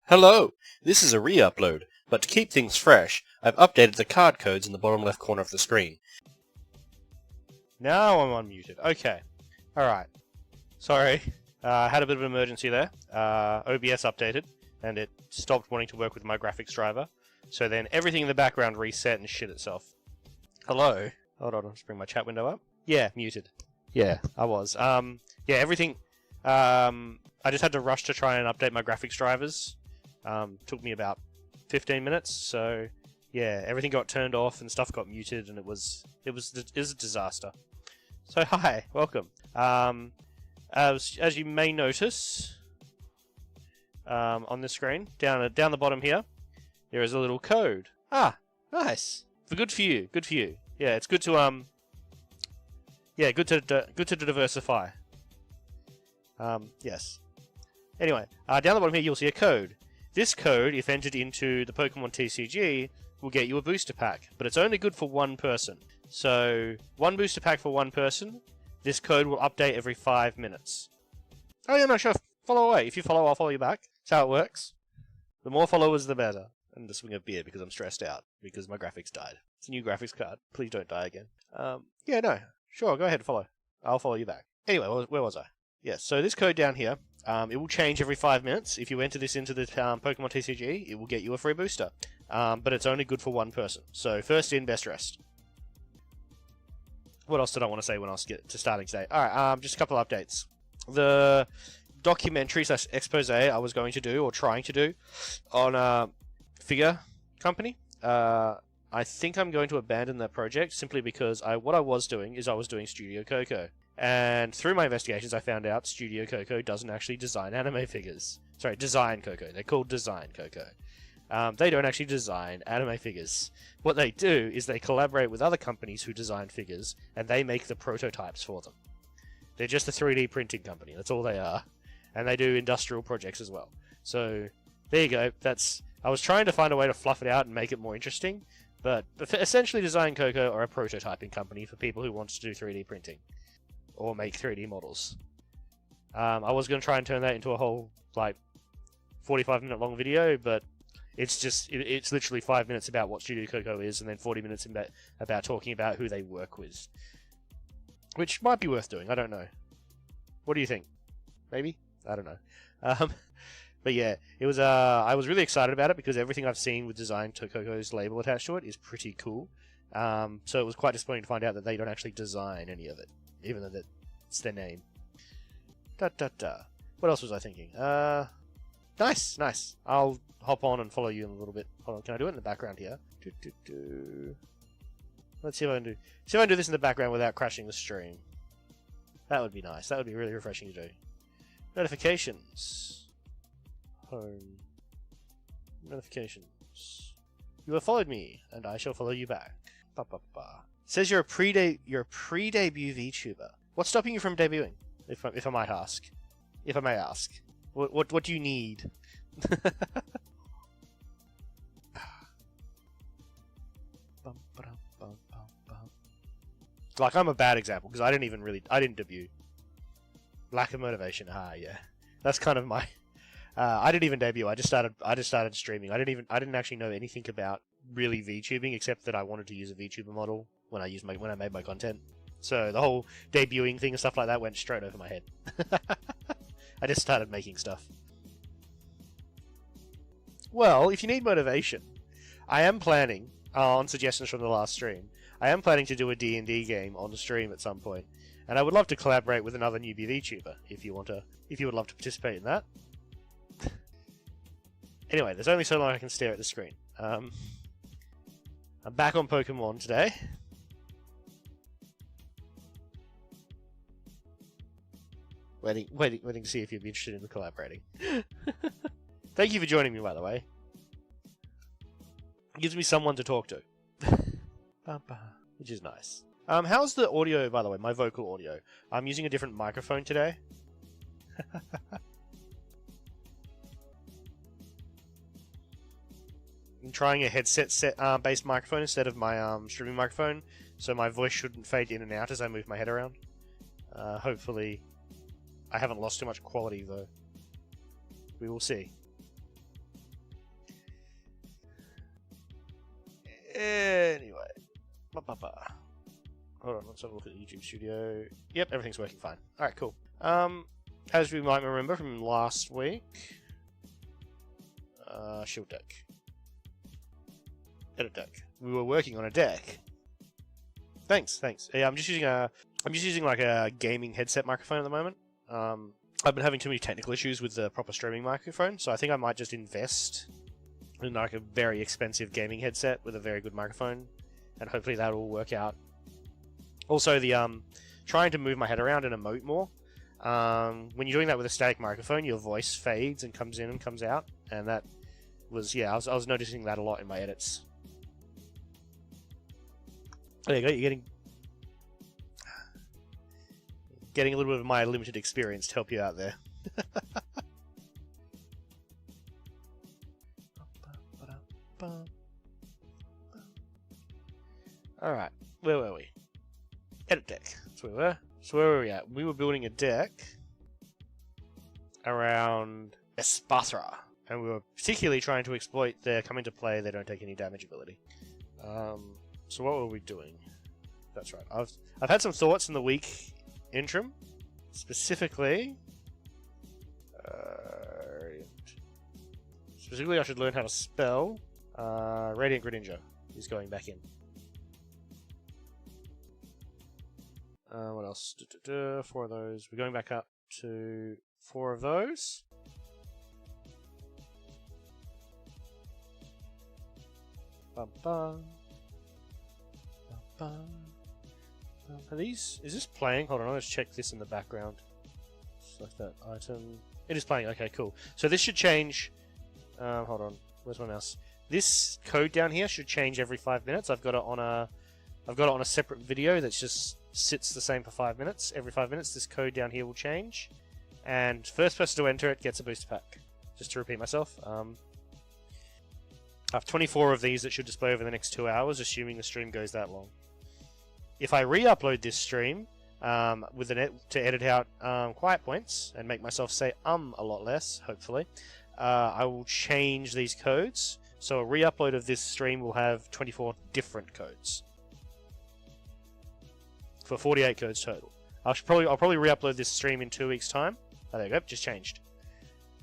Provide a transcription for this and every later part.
Hello! This is a re-upload, but to keep things fresh, I've updated the card codes in the bottom left corner of the screen. Now I'm unmuted. Okay. Alright. Sorry. I had a bit of an emergency there. OBS updated, and it stopped wanting to work with my graphics driver. So then everything in the background reset and shit itself. Hello? Hold on, I'll just bring my chat window up. Yeah, muted. Yeah, I was. Yeah, everything... I just had to rush to try and update my graphics drivers. Took me about 15 minutes, so yeah, everything got turned off and stuff got muted, and it was a disaster. So hi, welcome. As you may notice, on the screen down the bottom here, there is a little code. Ah, nice. Good for you. Good for you. Yeah, it's good to yeah, good to diversify. Yes. Anyway, down the bottom here you'll see a code. This code, if entered into the Pokémon TCG, will get you a booster pack, but it's only good for one person. So, one booster pack for one person. This code will update every 5 minutes. Oh yeah, no, sure, follow away. If you follow, I'll follow you back. That's how it works. The more followers, the better. And the swing of beer, because I'm stressed out, because my graphics died. It's a new graphics card. Please don't die again. Yeah, no, sure, go ahead and follow. I'll follow you back. Anyway, where was I? Yes, so this code down here, it will change every 5 minutes. If you enter this into the Pokémon TCG, it will get you a free booster. But it's only good for one person. So first in, best rest. What else did I want to say when I was get to starting today? Alright, just a couple of updates. The documentary / expose I was going to do, or trying to do, on Figure Company. I think I'm going to abandon that project simply because what I was doing is I was doing Studio Coco. And through my investigations, I found out Studio Coco doesn't actually design anime figures. Sorry, Design Coco. They're called Design Coco. They don't actually design anime figures. What they do is they collaborate with other companies who design figures, and they make the prototypes for them. They're just a 3D printing company. That's all they are. And they do industrial projects as well. So, there you go. I was trying to find a way to fluff it out and make it more interesting, but essentially Design Coco are a prototyping company for people who want to do 3D printing. Or make 3D models. I was going to try and turn that into a whole, 45-minute long video, but it's literally 5 minutes about what Studio Coco is, and then 40 minutes about talking about who they work with. Which might be worth doing, I don't know. What do you think? Maybe? I don't know. But yeah, it was. I was really excited about it because everything I've seen with Design Coco's label attached to it is pretty cool. So it was quite disappointing to find out that they don't actually design any of it. Even though that's their name. What else was I thinking? Nice. I'll hop on and follow you in a little bit. Hold on, can I do it in the background here? Let's see if I can do. See if I can do this in the background without crashing the stream. That would be nice. That would be really refreshing to do. Notifications. Home. Notifications. You have followed me, and I shall follow you back. Says you're a pre-debut VTuber. What's stopping you from debuting? If I might ask. If I may ask. What do you need? Like, I'm a bad example because I didn't debut. Lack of motivation. Yeah. That's kind of my I didn't even debut. I just started streaming. I didn't actually know anything about really VTubing except that I wanted to use a VTuber model when I made my content. So the whole debuting thing and stuff like that went straight over my head. I just started making stuff. Well, if you need motivation, I am planning, on suggestions from the last stream, I am planning to do a D&D game on the stream at some point, and I would love to collaborate with another newbie VTuber if you would love to participate in that. Anyway, there's only so long I can stare at the screen. I'm back on Pokémon today. Waiting to see if you'd be interested in collaborating. Thank you for joining me, by the way. It gives me someone to talk to. Which is nice. How's the audio, by the way? My vocal audio. I'm using a different microphone today. I'm trying a headset-based microphone instead of my streaming microphone, so my voice shouldn't fade in and out as I move my head around. Hopefully, I haven't lost too much quality, though. We will see. Anyway. Hold on, let's have a look at the YouTube studio. Yep, everything's working fine. Alright, cool. As we might remember from last week... shield deck. Edit deck. We were working on a deck. Thanks. Yeah, I'm just using like a gaming headset microphone at the moment. I've been having too many technical issues with the proper streaming microphone, so I think I might just invest in like a very expensive gaming headset with a very good microphone, and hopefully that will work out. Also, the trying to move my head around and emote more. When you're doing that with a static microphone, your voice fades and comes in and comes out, and that was, yeah, I was noticing that a lot in my edits. There you go, you're getting a little bit of my limited experience to help you out there. Alright, where were we? Edit deck. That's where we were. So where were we at? We were building a deck around Espathra, and we were particularly trying to exploit their come into play, they don't take any damage ability. So what were we doing? That's right. I've had some thoughts in the week interim. Specifically, I should learn how to spell. Radiant Greninja is going back in. What else? 4 of those. We're going back up to 4 of those. Bum bum. Bum bum. Are these? Is this playing? Hold on, let's check this in the background. Select that item. It is playing. Okay, cool. So this should change. Hold on. Where's my mouse? This code down here should change every 5 minutes. I've got it on a separate video that just sits the same for 5 minutes. Every 5 minutes, this code down here will change, and first person to enter it gets a booster pack. Just to repeat myself. I have 24 of these that should display over the next 2 hours, assuming the stream goes that long. If I re-upload this stream with to edit out quiet points and make myself say a lot less, hopefully, I will change these codes. So a re-upload of this stream will have 24 different codes for 48 codes total. I'll probably re-upload this stream in 2 weeks' time. Oh, there you go, just changed.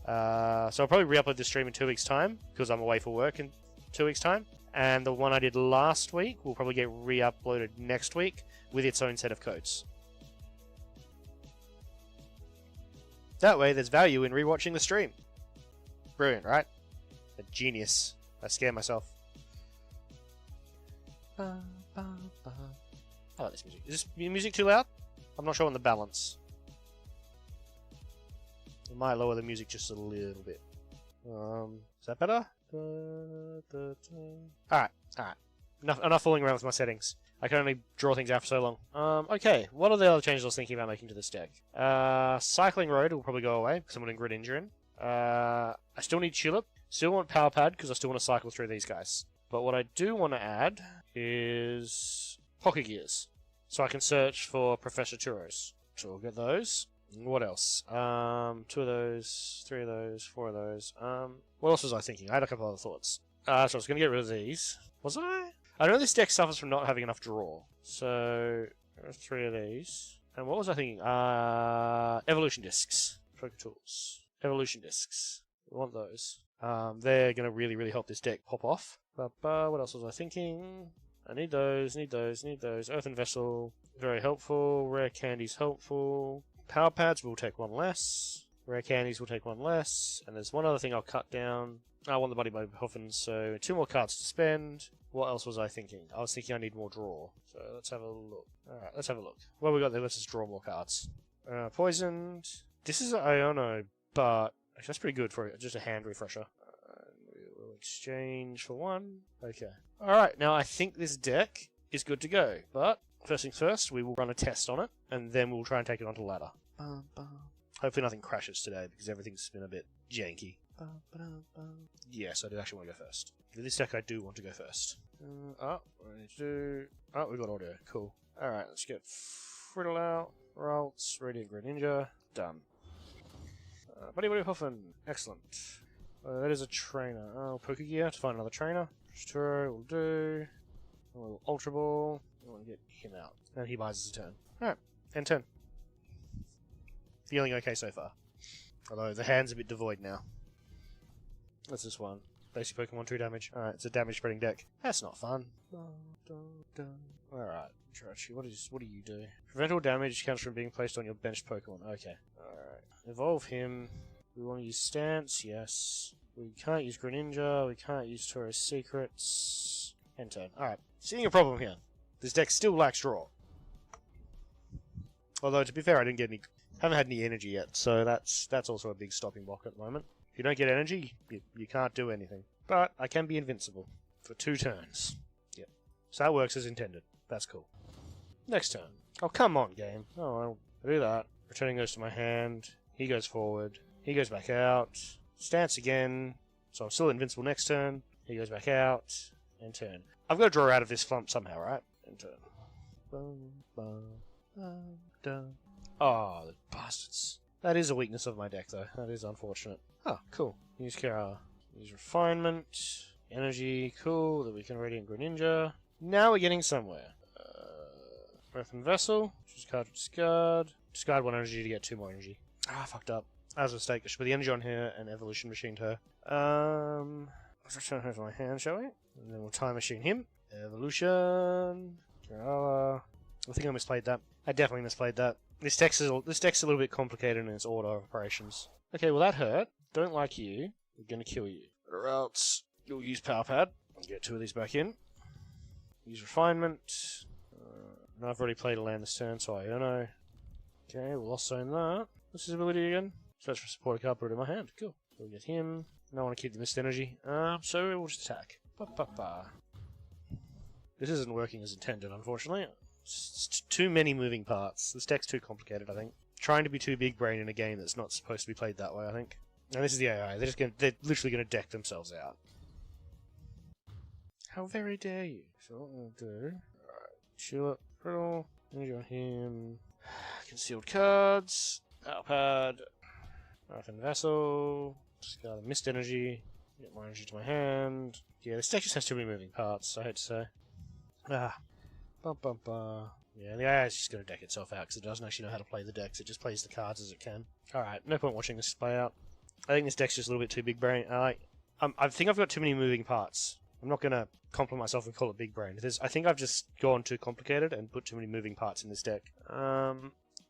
So I'll probably re-upload this stream in 2 weeks' time because I'm away for work in 2 weeks' time. And the one I did last week will probably get re-uploaded next week with its own set of codes. That way, there's value in rewatching the stream. Brilliant, right? A genius. I scare myself. I like this music. Is this music too loud? I'm not sure on the balance. I might lower the music just a little bit. Is that better? Alright. Enough fooling around with my settings. I can only draw things out for so long. Okay, what are the other changes I was thinking about making to this deck? Cycling Road will probably go away, because I'm putting Greninja in. I still need Tulip. Still want Power Pad, because I still want to cycle through these guys. But what I do want to add is Pocket Gears. So I can search for Professor Churros. So we'll get those. What else? 2 of those, 3 of those, 4 of those. What else was I thinking? I had a couple other thoughts. So I was going to get rid of these. Was I? I know this deck suffers from not having enough draw. So, 3 of these. And what was I thinking? Evolution Discs. Poker Tools. Evolution Discs. We want those. They're going to really help this deck pop off. What else was I thinking? I need those. Earthen Vessel, very helpful. Rare Candies, helpful. Power Pads will take 1 less. Rare Candies will take 1 less. And there's one other thing I'll cut down. I want the Buddy Puffin, so 2 more cards to spend. What else was I thinking? I was thinking I need more draw. So let's have a look. Alright, let's have a look. What we got there? Let's just draw more cards. Poisoned. This is an Iono, but actually that's pretty good for just a hand refresher. We'll exchange for 1. Okay. Alright, now I think this deck is good to go, but first things first, we will run a test on it, and then we'll try and take it onto the ladder. Hopefully nothing crashes today, because everything's been a bit janky. Yes, I do actually want to go first. For this deck, I do want to go first. What do I need to do? Oh, we've got audio. Cool. Alright, let's get Friddle out. Ralts, Radiant Greninja. Done. Buddy Puffin. Excellent. That is a trainer. Oh, Pokegear to find another trainer. Sturo will do. A little Ultra Ball. I want to get him out. And he buys us a turn. Alright, end turn. Feeling okay so far. Although the hand's a bit devoid now. What's this one? Basic Pokemon 2 damage. Alright, it's a damage spreading deck. That's not fun. Alright, Jirachi, what do you do? Prevent all damage counts from being placed on your benched Pokemon. Okay. Alright. Evolve him. We want to use Stance, yes. We can't use Greninja, we can't use Taurus Secrets. End turn. Alright. Seeing a problem here. This deck still lacks draw. Although, to be fair, I haven't had any energy yet, so that's also a big stopping block at the moment. If you don't get energy, you can't do anything. But I can be invincible for 2 turns. Yep. So that works as intended. That's cool. Next turn. Oh, come on, game. Oh, I'll do that. Returning goes to my hand. He goes forward. He goes back out. Stance again. So I'm still invincible next turn. He goes back out. End turn. I've got to draw out of this flump somehow, right? End turn. Oh, the bastards. That is a weakness of my deck, though. That is unfortunate. Oh, cool. Use Kara. Use Refinement. Energy. Cool. That we can Radiant Greninja. Now we're getting somewhere. Earthen Vessel. Choose a card to discard. Discard 1 energy to get 2 more energy. Ah, fucked up. That was a mistake. I should put the energy on her and Evolution Machined her. Let's return her to my hand, shall we? And then we'll Time Machine him. Evolution. I think I misplayed that. I definitely misplayed that. This deck's a little bit complicated in its order of operations. Okay, well that hurt. Don't like you. We're gonna kill you. Or else you'll use Power Pad. I'll get 2 of these back in. Use Refinement. And I've already played a land this turn, so I don't know. Okay, we'll also own that. What's his ability again? Search for support a card, put it in my hand. Cool. We'll get him. And I want to keep the missed energy. So we'll just attack. This isn't working as intended, unfortunately. It's too many moving parts. This deck's too complicated, I think. Trying to be too big brain in a game that's not supposed to be played that way, I think. And this is the AI. They're literally going to deck themselves out. How very dare you? So what we'll do... Alright, chill up. Brittle. Energy on him. Concealed cards. Power Pad. Earthen Vessel. Discard the missed energy. Get more energy to my hand. Yeah, this deck just has too many moving parts, I hate to say. Yeah, the AI is just going to deck itself out because it doesn't actually know how to play the decks. It just plays the cards as it can. Alright, no point watching this play out. I think this deck's just a little bit too big brain. I think I've got too many moving parts. I'm not going to compliment myself and call it big brain. I think I've just gone too complicated and put too many moving parts in this deck.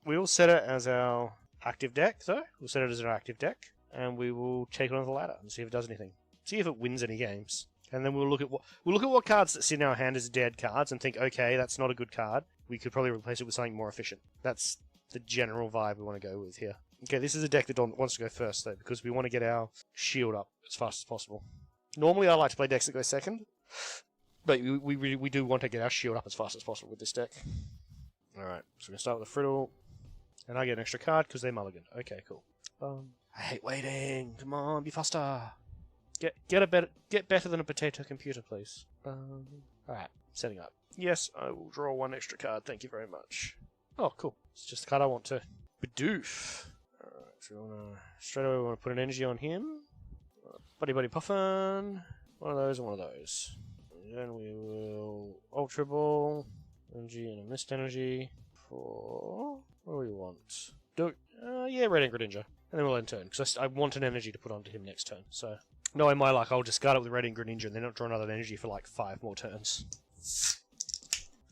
We will set it as our active deck, though. We'll set it as our active deck, and we will take it on the ladder and see if it does anything. See if it wins any games. And then we'll look at what cards that sit in our hand as dead cards and think, okay, that's not a good card. We could probably replace it with something more efficient. That's the general vibe we want to go with here. Okay, this is a deck that wants to go first, though, because we want to get our shield up as fast as possible. Normally, I like to play decks that go second, but we do want to get our shield up as fast as possible with this deck. Alright, so we're going to start with a Friddle, and I get an extra card because they mulligan. Okay, cool. I hate waiting. Come on, be faster. Get better than a potato computer, please. Alright, setting up. Yes, I will draw 1 extra card, thank you very much. Oh, cool. It's just the card I want to. Bidoof. Alright, so straight away we want to put an energy on him. Buddy Puffin. One of those and one of those. And then we will Ultra Ball. Energy and a missed energy. For... what do we want? Yeah, Radiant Greninja. And then we'll end turn, because I want an energy to put onto him next turn, so... Knowing my luck, I'll discard it with Radiant Greninja and then not draw another energy for like 5 more turns.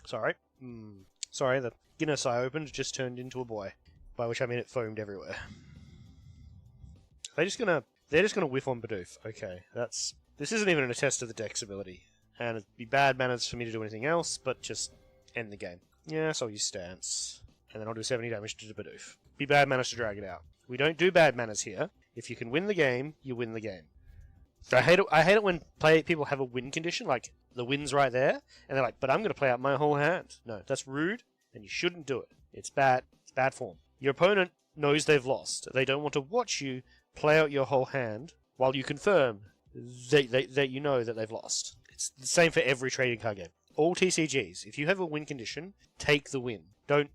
Sorry. Sorry, the Guinness I opened just turned into a boy. By which I mean it foamed everywhere. They're just gonna whiff on Bidoof. Okay, this isn't even a test of the deck's ability. And it'd be bad manners for me to do anything else, but just end the game. Yes, I'll use Stance. And then I'll do 70 damage to the Bidoof. Be bad manners to drag it out. We don't do bad manners here. If you can win the game, you win the game. So I hate it when people have a win condition, like the win's right there, and they're like, but I'm going to play out my whole hand. No, that's rude, and you shouldn't do it. It's bad. It's bad form. Your opponent knows they've lost. They don't want to watch you play out your whole hand while you confirm that you know that they've lost. It's the same for every trading card game. All TCGs, if you have a win condition, take the win. Don't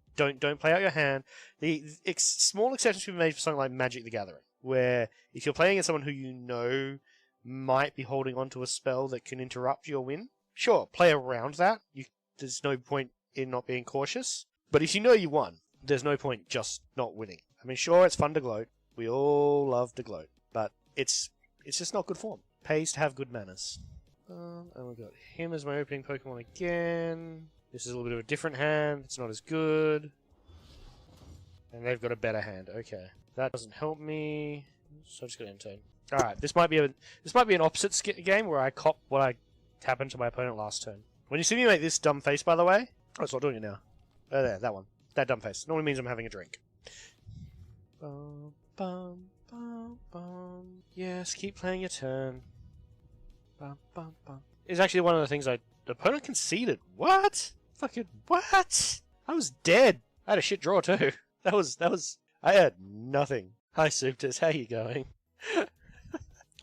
play out your hand. The small exceptions can be made for something like Magic the Gathering, where if you're playing against someone who you know might be holding onto a spell that can interrupt your win, sure, play around that. There's no point in not being cautious. But if you know you won, there's no point just not winning. I mean, sure, it's fun to gloat. We all love to gloat. But it's just not good form. Pays to have good manners. And we've got him as my opening Pokemon again. This is a little bit of a different hand. It's not as good. And they've got a better hand. Okay. That doesn't help me. So I'm just going to end turn. Alright, this might be an opposite game where I cop what I happened to my opponent last turn. When you see me make this dumb face, by the way... Oh, it's not doing it now. Oh, there, that one. That dumb face. Normally means I'm having a drink. Bum, bum, bum, bum. Yes, keep playing your turn. Bum, bum, bum. It's actually one of the things the opponent conceded. What? Fucking what? I was dead. I had a shit draw too. That was... I had nothing. Hi, Soupters. How you going?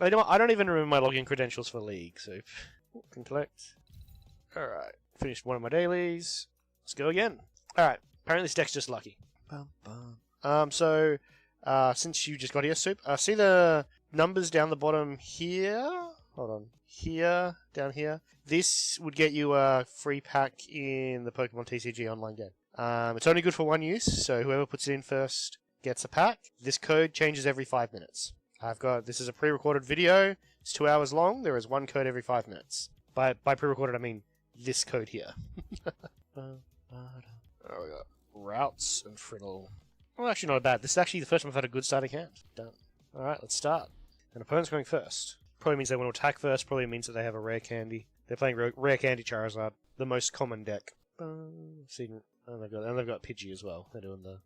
I don't even remember my login credentials for League, so... Can collect. Alright. Finished one of my dailies. Let's go again. Alright. Apparently this deck's just lucky. Bum, bum. Since you just got here, Soup, see the numbers down the bottom here? Hold on. Here, down here. This would get you a free pack in the Pokemon TCG online game. It's only good for one use, so whoever puts it in first gets a pack. This code changes every 5 minutes. This is a pre-recorded video. It's 2 hours long. There is one code every 5 minutes. By pre-recorded, I mean this code here. Oh, we got Routes and Friddle. Well, actually not bad. This is actually the first time I've had a good starting hand. Done. Alright, let's start. An opponent's going first. Probably means they want to attack first. Probably means that they have a Rare Candy. They're playing Rare Candy Charizard. The most common deck. And they've got Pidgey as well. They're doing the...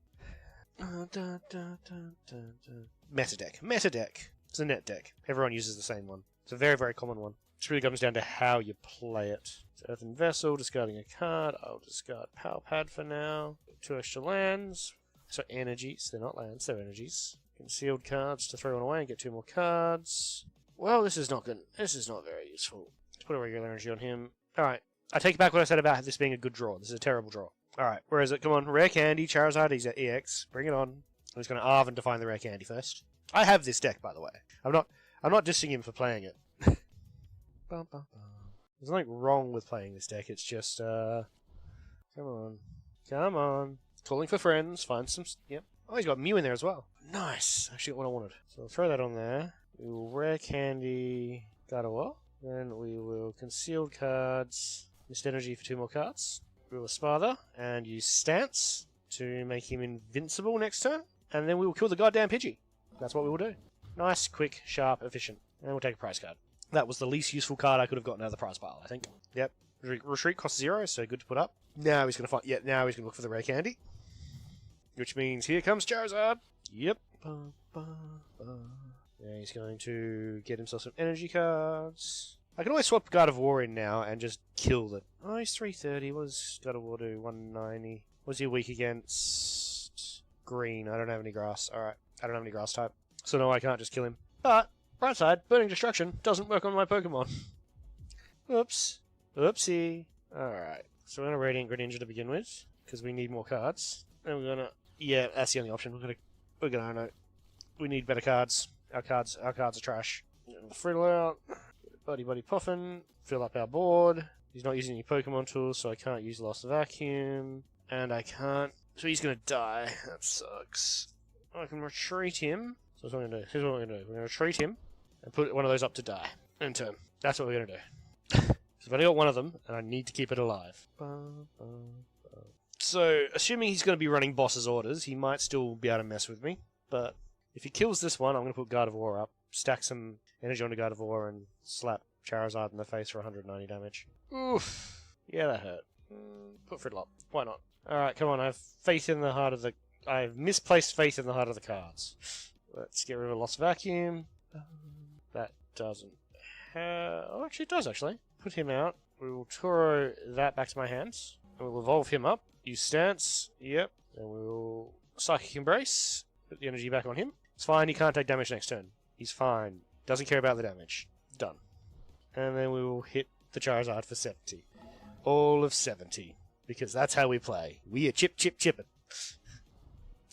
Meta deck. Meta deck. It's a net deck. Everyone uses the same one. It's a very, very common one. It really comes down to how you play it. So Earthen Vessel, discarding a card. I'll discard Power Pad for now. 2 extra lands. So energies. They're not lands, they're energies. Concealed cards to throw one away and get 2 more cards. Well, this is not good. This is not very useful. Let's put a regular energy on him. Alright. I take back what I said about this being a good draw. This is a terrible draw. Alright, where is it? Come on. Rare Candy, Charizard, he's at EX. Bring it on. I'm just going to Arven to find the Rare Candy first. I have this deck, by the way. I'm not dissing him for playing it. Bum, bum, bum. There's nothing wrong with playing this deck. It's just, come on. Come on. Calling for friends. Find some... Yep. Oh, he's got Mew in there as well. Nice. Actually, what I wanted. So I'll throw that on there. We will Rare Candy Gardevoir. Then we will Concealed Cards. Mist Energy for 2 more cards. We will Spartha and use Stance to make him invincible next turn. And then we will kill the goddamn Pidgey. That's what we will do. Nice, quick, sharp, efficient. And we'll take a prize card. That was the least useful card I could have gotten out of the prize pile, I think. Yep. Retreat costs 0, so good to put up. Now he's going to find... Yeah, now he's going to look for the Rare Candy. Which means here comes Charizard. Yep. Yeah, he's going to get himself some energy cards. I can always swap Gardevoir in now and just kill it. Oh, he's 330. What does Gardevoir do? 190. Was he weak against green? I don't have any grass. Alright. I don't have any grass type. So no, I can't just kill him. But... Bright side, Burning Destruction doesn't work on my Pokemon. Oops. Oopsie. Alright. So we're going to Radiant Greninja to begin with, because we need more cards. And we're going to... Yeah, that's the only option. We're going to... We need better cards. Our cards are trash. Friddle out. Buddy Puffin. Fill up our board. He's not using any Pokemon tools, so I can't use Lost Vacuum. And I can't... So he's going to die. That sucks. I can retreat him. So that's what I'm going to do. Here's what we're going to do. We're going to retreat him. And put one of those up to die. In turn. That's what we're going to do. So I've only got one of them, and I need to keep it alive. So, assuming he's going to be running boss's orders, he might still be able to mess with me. But if he kills this one, I'm going to put Gardevoir up, stack some energy onto Gardevoir, and slap Charizard in the face for 190 damage. Oof. Yeah, that hurt. Put Friddle up. Why not? Alright, come on. I have faith in the heart of the... I've misplaced faith in the heart of the cards. Let's get rid of Lost Vacuum. That doesn't have... Oh, actually it does, actually. Put him out. We will Turo that back to my hands. And we'll evolve him up. Use Stance. Yep. And we'll Psychic Embrace. Put the energy back on him. It's fine, he can't take damage next turn. He's fine. Doesn't care about the damage. Done. And then we will hit the Charizard for 70. All of 70. Because that's how we play. We are chipping.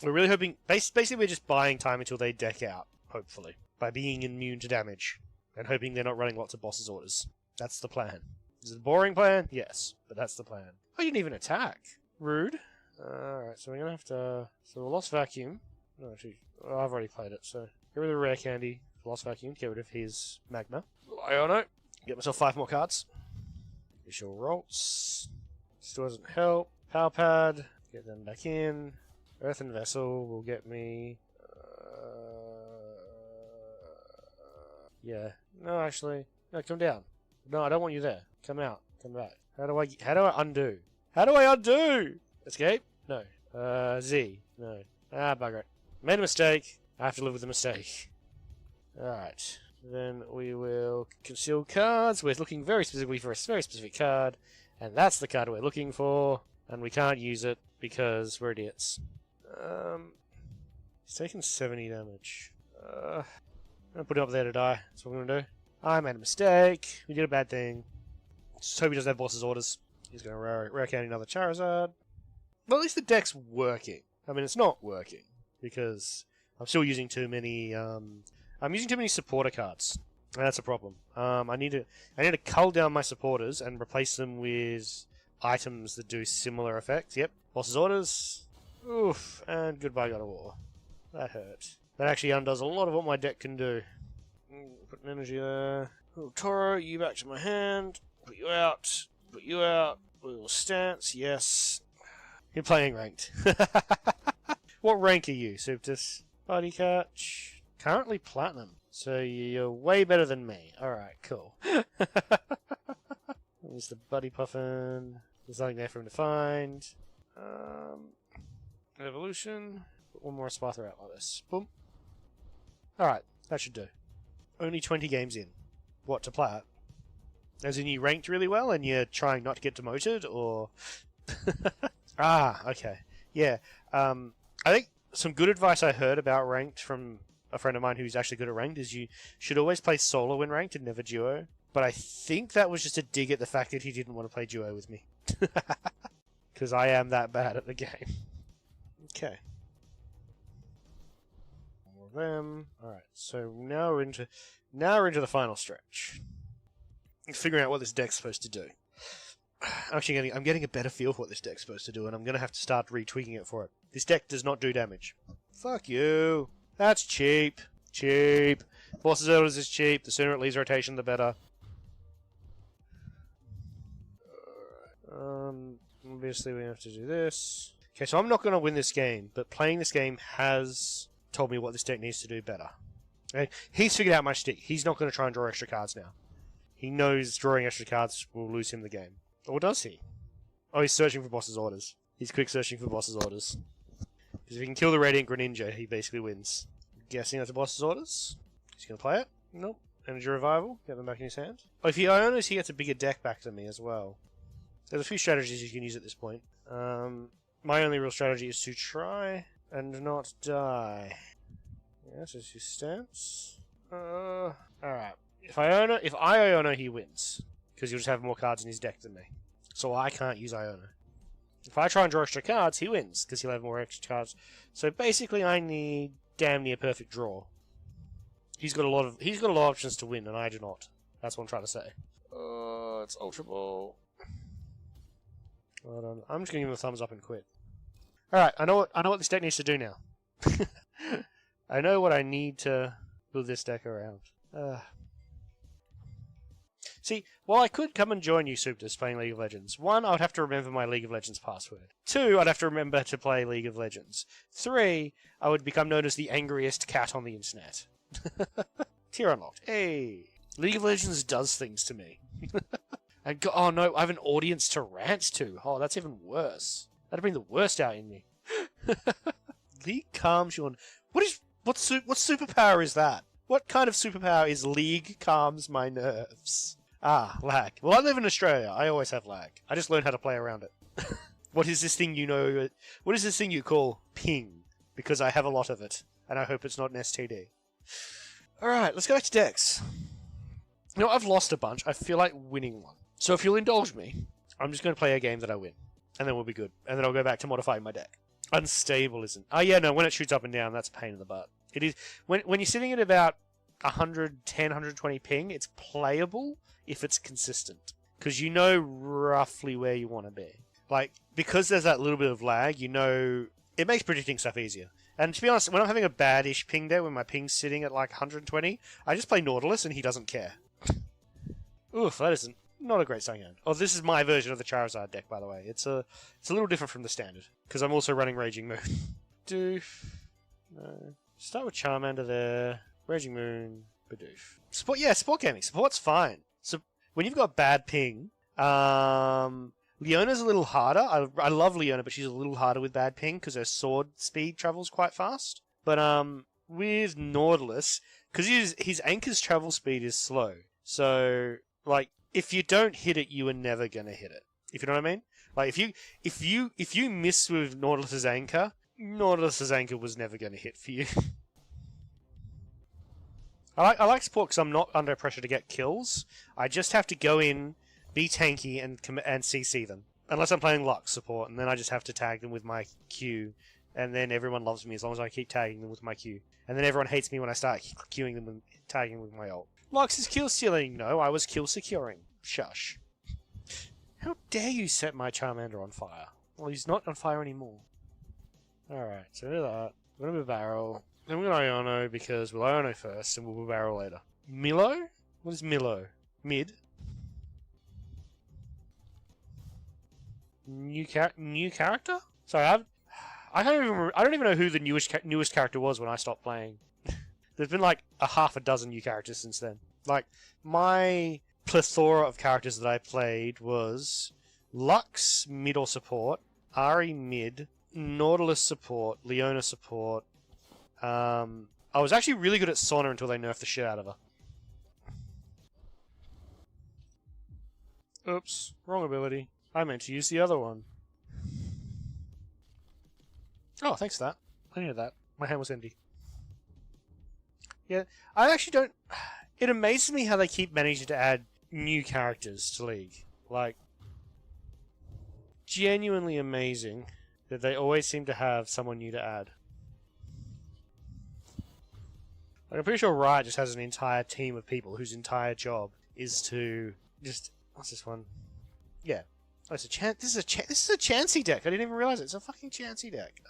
We're really hoping... Basically, we're just buying time until they deck out, hopefully. By being immune to damage. And hoping they're not running lots of boss's orders. That's the plan. Is it a boring plan? Yes, but that's the plan. Oh, you didn't even attack. Rude. Alright, so we're gonna have to... So we lost Vacuum. No, actually, I've already played it, so... Get rid of the Rare Candy. Lost Vacuum. Get rid of his Magma. Iono. Get myself 5 more cards. Visual Rolts. Still doesn't help. Power Pad. Get them back in. Earthen Vessel will get me... yeah. No, actually. No, come down. No, I don't want you there. Come out. Come back. How do I undo? How do I undo? Escape? No. Z. No. Ah, bugger it. Made a mistake. I have to live with the mistake. Alright. Then we will conceal cards. We're looking very specifically for a very specific card. And that's the card we're looking for. And we can't use it because we're idiots. He's taking 70 damage. I'm gonna put him up there to die. That's what I'm gonna do. I made a mistake. We did a bad thing. Just hope he doesn't have boss's orders. He's gonna rare candy another Charizard. Well, at least the deck's working. I mean, it's not working because I'm still using too many. I'm using too many supporter cards. And that's a problem. I need to cull down my supporters and replace them with items that do similar effects. Yep, boss's orders. Oof, and goodbye, God of War. That hurt. That actually undoes a lot of what my deck can do. Put an energy there. Little Toro, you back to my hand. Put you out. Put you out. Little stance, yes. You're playing ranked. What rank are you, Suptus? Body catch. Currently platinum. So you're way better than me. Alright, cool. There's the Buddy Puffin. There's nothing there for him to find. Evolution. Put one more Sparta out like this. Boom. Alright, that should do. Only 20 games in. What, to plat? As in you ranked really well and you're trying not to get demoted, or... Ah, okay. Yeah. I think some good advice I heard about ranked from a friend of mine who's actually good at ranked is you should always play solo when ranked and never duo. But I think that was just a dig at the fact that he didn't want to play duo with me. Because I am that bad at the game. Okay. More of them. Alright, so now we're into the final stretch. Figuring out what this deck's supposed to do. Actually, I'm getting a better feel for what this deck's supposed to do, and I'm going to have to start retweaking it for it. This deck does not do damage. Fuck you. That's cheap. Cheap. Boss's orders is cheap. The sooner it leaves rotation, the better. Obviously we have to do this. Okay, so I'm not going to win this game, but playing this game has told me what this deck needs to do better. Okay? He's figured out my shtick. He's not going to try and draw extra cards now. He knows drawing extra cards will lose him the game. Or does he? Oh, he's searching for boss's orders. He's quick searching for boss's orders. Because if he can kill the Radiant Greninja, he basically wins. Guessing that's a boss's orders. He's going to play it. Nope. Energy Revival. Get them back in his hand. Oh, if he owns, he gets a bigger deck back to me as well. There's a few strategies you can use at this point. My only real strategy is to try and not die. Yes, it's his stance. Alright. If I Iono, he wins. Because he'll just have more cards in his deck than me. So I can't use Iono. If I try and draw extra cards, he wins. Because he'll have more extra cards. So basically I need damn near perfect draw. He's got a lot of options to win, and I do not. That's what I'm trying to say. It's Ultra Ball. Hold on. I'm just gonna give him a thumbs up and quit. Alright, I know what this deck needs to do now. I know what I need to build this deck around. See, while I could come and join you, Suptus, playing League of Legends, 1, I would have to remember my League of Legends password. 2, I'd have to remember to play League of Legends. 3, I would become known as the angriest cat on the internet. Tier unlocked. Hey! League of Legends does things to me. And oh no, I have an audience to rant to. Oh, that's even worse. That'd bring the worst out in me. League calms you on... What superpower is that? What kind of superpower is League calms my nerves? Ah, lag. Well, I live in Australia. I always have lag. I just learned how to play around it. What is this thing what is this thing you call ping? Because I have a lot of it. And I hope it's not an STD. Alright, let's go back to decks. You know, I've lost a bunch. I feel like winning one. So if you'll indulge me, I'm just going to play a game that I win. And then we'll be good. And then I'll go back to modifying my deck. Unstable isn't... Oh yeah, no, when it shoots up and down, that's a pain in the butt. It is... When you're sitting at about 110, 120 ping, it's playable if it's consistent. because you know roughly where you want to be. Like, because there's that little bit of lag, you know, it makes predicting stuff easier. And to be honest, when I'm having a bad-ish ping day, when my ping's sitting at like 120, I just play Nautilus and he doesn't care. Oof, that isn't not a great starting hand. Oh, this is my version of the Charizard deck, by the way. It's a little different from the standard, because I'm also running Raging Moon. Doof. No. Start with Charmander there. Raging Moon. Bidoof. Support, yeah, support gaming. Support's fine. So when you've got bad ping, Leona's a little harder. I love Leona, but she's a little harder with bad ping because her sword speed travels quite fast. But with Nautilus, because his anchor's travel speed is slow, so like if you don't hit it, you are never gonna hit it. If you know what I mean? Like if you miss with Nautilus's anchor was never gonna hit for you. I like support because I'm not under pressure to get kills. I just have to go in, be tanky, and CC them. Unless I'm playing Lux support, and then I just have to tag them with my Q, and then everyone loves me as long as I keep tagging them with my Q. And then everyone hates me when I start queuing them and tagging with my ult. Lux is kill stealing. No, I was kill securing. Shush. How dare you set my Charmander on fire? Well, he's not on fire anymore. Alright, so do that. I'm gonna barrel. Then we're gonna Iono because we'll Iono first and we'll barrel later. Milo? What is Milo? Mid? New character? Sorry, I don't even know who the newest character was when I stopped playing. There's been like a half a dozen new characters since then. Like, my plethora of characters that I played was Lux mid or support, Ari mid, Nautilus support, Leona support. I was actually really good at Sona until they nerfed the shit out of her. Oops, wrong ability. I meant to use the other one. Oh, thanks for that. I needed that. My hand was empty. Yeah, I actually don't... It amazes me how they keep managing to add new characters to League. Like, genuinely amazing that they always seem to have someone new to add. Like, I'm pretty sure Riot just has an entire team of people whose entire job is to just... What's this one? Yeah. Oh, it's a this is a Chansey deck. I didn't even realize it. It's a fucking Chansey deck.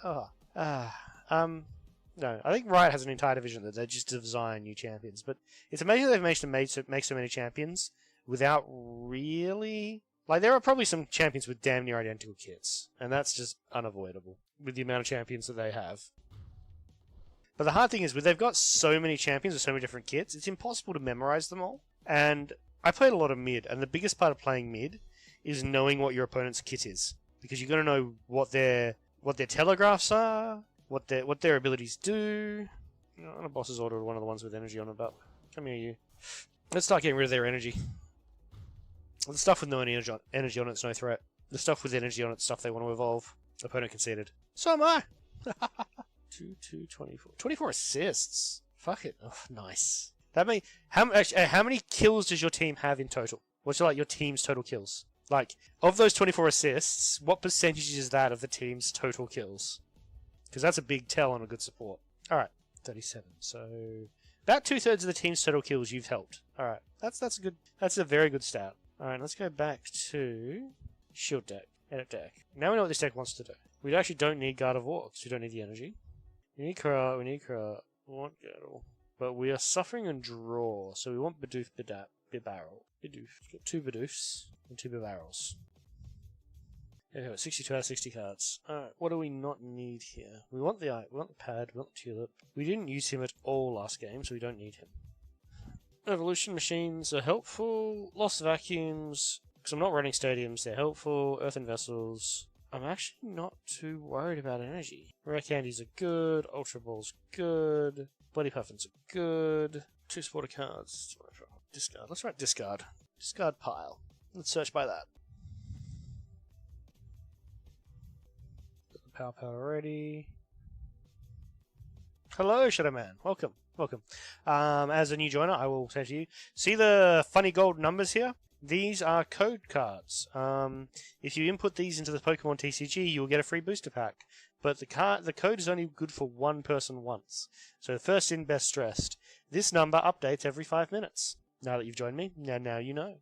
No, I think Riot has an entire division that they just design new champions. But it's amazing they've managed to make so many champions without really... Like, there are probably some champions with damn near identical kits, and that's just unavoidable with the amount of champions that they have. But the hard thing is, they've got so many champions with so many different kits, it's impossible to memorize them all. And I played a lot of mid, and the biggest part of playing mid is knowing what your opponent's kit is, because you've got to know what their telegraphs are, what their abilities do. You know, a boss's order, one of the ones with energy on it, but come here, you. Let's start getting rid of their energy. The stuff with no energy on it's no threat. The stuff with energy on it's stuff they want to evolve. Opponent conceded. So am I! 24. 24 assists! Fuck it. Oh, nice. That means... How many kills does your team have in total? What's your team's total kills? Like, of those 24 assists, what percentage is that of the team's total kills? Because that's a big tell on a good support. Alright, 37. So, about 2/3 of the team's total kills you've helped. Alright, that's a very good stat. Alright, let's go back to Shield deck, Edit deck. Now we know what this deck wants to do. We actually don't need Guard of War, because we don't need the energy. We need Kra, we want Girdle. But we are suffering and draw, so we want Bidoof, Bibarrel. Bidoof. We've got 2 Bidoofs and 2 Bibarrels. Okay, 62 out of 60 cards. Alright, what do we not need here? We want the pad, we want the tulip. We didn't use him at all last game, so we don't need him. Evolution machines are helpful. Lost vacuums, because I'm not running stadiums, they're helpful. Earthen vessels. I'm actually not too worried about energy. Rare candies are good. Ultra balls good. Bloody puffins are good. 2 supporter cards. Discard. Let's write discard. Discard pile. Let's search by that. Got the power already. Hello, Shadow Man. Welcome. Welcome. As a new joiner, I will say to you, see the funny gold numbers here? These are code cards. If you input these into the Pokémon TCG, you will get a free booster pack. But the code is only good for one person once. So first in, best dressed. This number updates every 5 minutes. Now that you've joined me, now you know.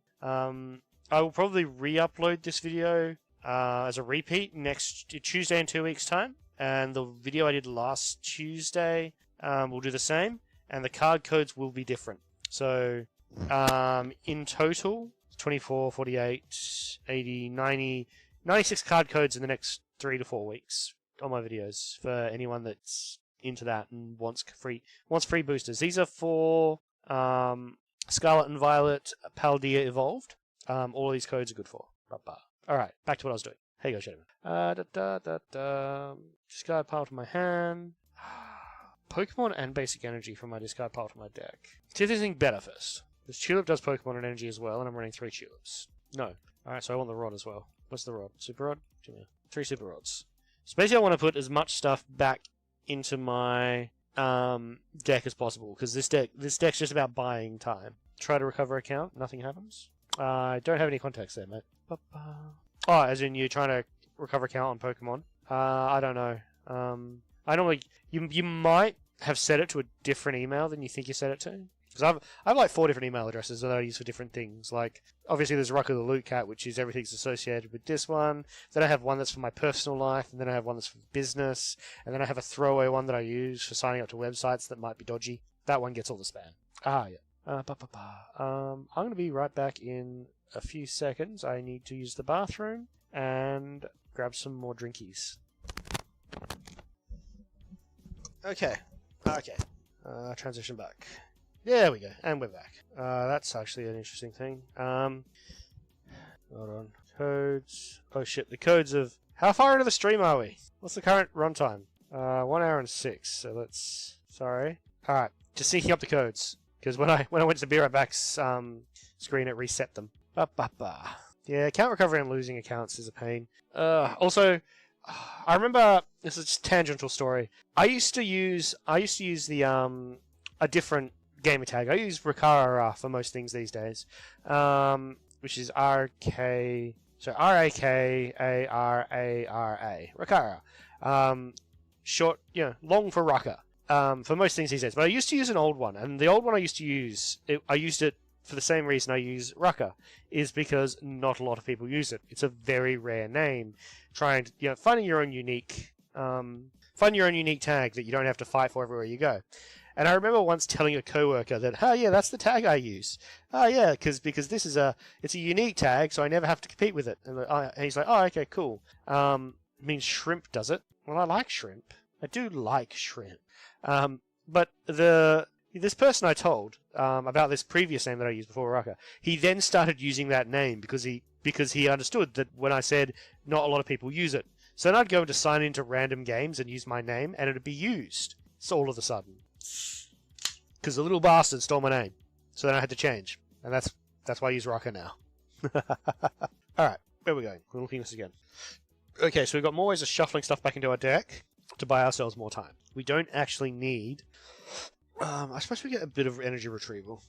I will probably re-upload this video as a repeat next Tuesday in 2 weeks' time. And the video I did last Tuesday will do the same. And the card codes will be different. So in total, 24, 48, 80, 90, 96 card codes in the next 3 to 4 weeks on my videos for anyone that's into that and wants free boosters. These are for Scarlet and Violet Paldea Evolved. All of these codes are good for. Alright, back to what I was doing. Here you go, gentlemen. Discard pile to my hand. Pokemon and Basic Energy from my discard pile to my deck. See if there's anything better first. This Tulip does Pokemon and Energy as well, and I'm running 3 Tulips. No. Alright, so I want the Rod as well. What's the Rod? Super Rod? 3 Super Rods. So basically I want to put as much stuff back into my deck as possible, because this deck's just about buying time. Try to recover account, nothing happens. I don't have any context there, mate. Oh, as in you're trying to recover account on Pokemon? I don't know. I normally... You might have set it to a different email than you think you set it to. Because I've like 4 different email addresses that I use for different things. Like, obviously there's Rucker the Loot Cat, which is everything's associated with this one. Then I have one that's for my personal life, and then I have one that's for business, and then I have a throwaway one that I use for signing up to websites that might be dodgy. That one gets all the spam. Ah, yeah. I'm going to be right back in a few seconds. I need to use the bathroom and grab some more drinkies. Okay. Transition back. There we go, and we're back. That's actually an interesting thing. Hold on. Codes. Oh shit, the codes of... How far into the stream are we? What's the current runtime? 1 hour and 6, so let's... Sorry. Alright, just syncing up the codes. Because when I went to Be Right Back's screen, it reset them. Yeah, account recovery and losing accounts is a pain. Also, I remember... This is just a tangential story. I used to use the a different gamer tag. I use Rakara for most things these days, which is R-K... So R-A-K-A-R-A-R-A. Rakara. Short, long for Rucker. For most things these days. But I used to use an old one, and the old one I used to use, I used it for the same reason I use Rucker, is because not a lot of people use it. It's a very rare name. Trying to, finding your own unique... find your own unique tag that you don't have to fight for everywhere you go. And I remember once telling a coworker that, oh yeah, that's the tag I use. Oh yeah, because this is it's a unique tag, so I never have to compete with it. And he's like, oh okay, cool. It means shrimp, does it? Well, I like shrimp. I do like shrimp. But this person I told about this previous name that I used before Rucker, he then started using that name because he understood that when I said not a lot of people use it. So then I'd go to sign into random games and use my name, and it'd be used. So all of a sudden. Because the little bastard stole my name. So then I had to change. And that's why I use Rucker now. Alright, where are we going? We're looking at this again. Okay, so we've got more ways of shuffling stuff back into our deck to buy ourselves more time. We don't actually need... I suppose we get a bit of energy retrieval.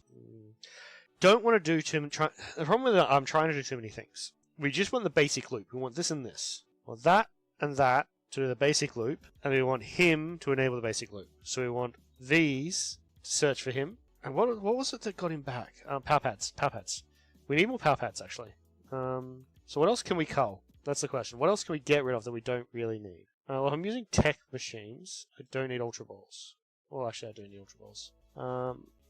Don't want to do too much... The problem with that, I'm trying to do too many things. We just want the basic loop. We want this and this. Well, that and that to do the basic loop, and we want him to enable the basic loop. So we want these to search for him. And what was it that got him back? Power pads. We need more power pads, actually. So what else can we cull? That's the question. What else can we get rid of that we don't really need? Well, I'm using tech machines. I don't need Ultra Balls. Well, actually, I do need Ultra Balls.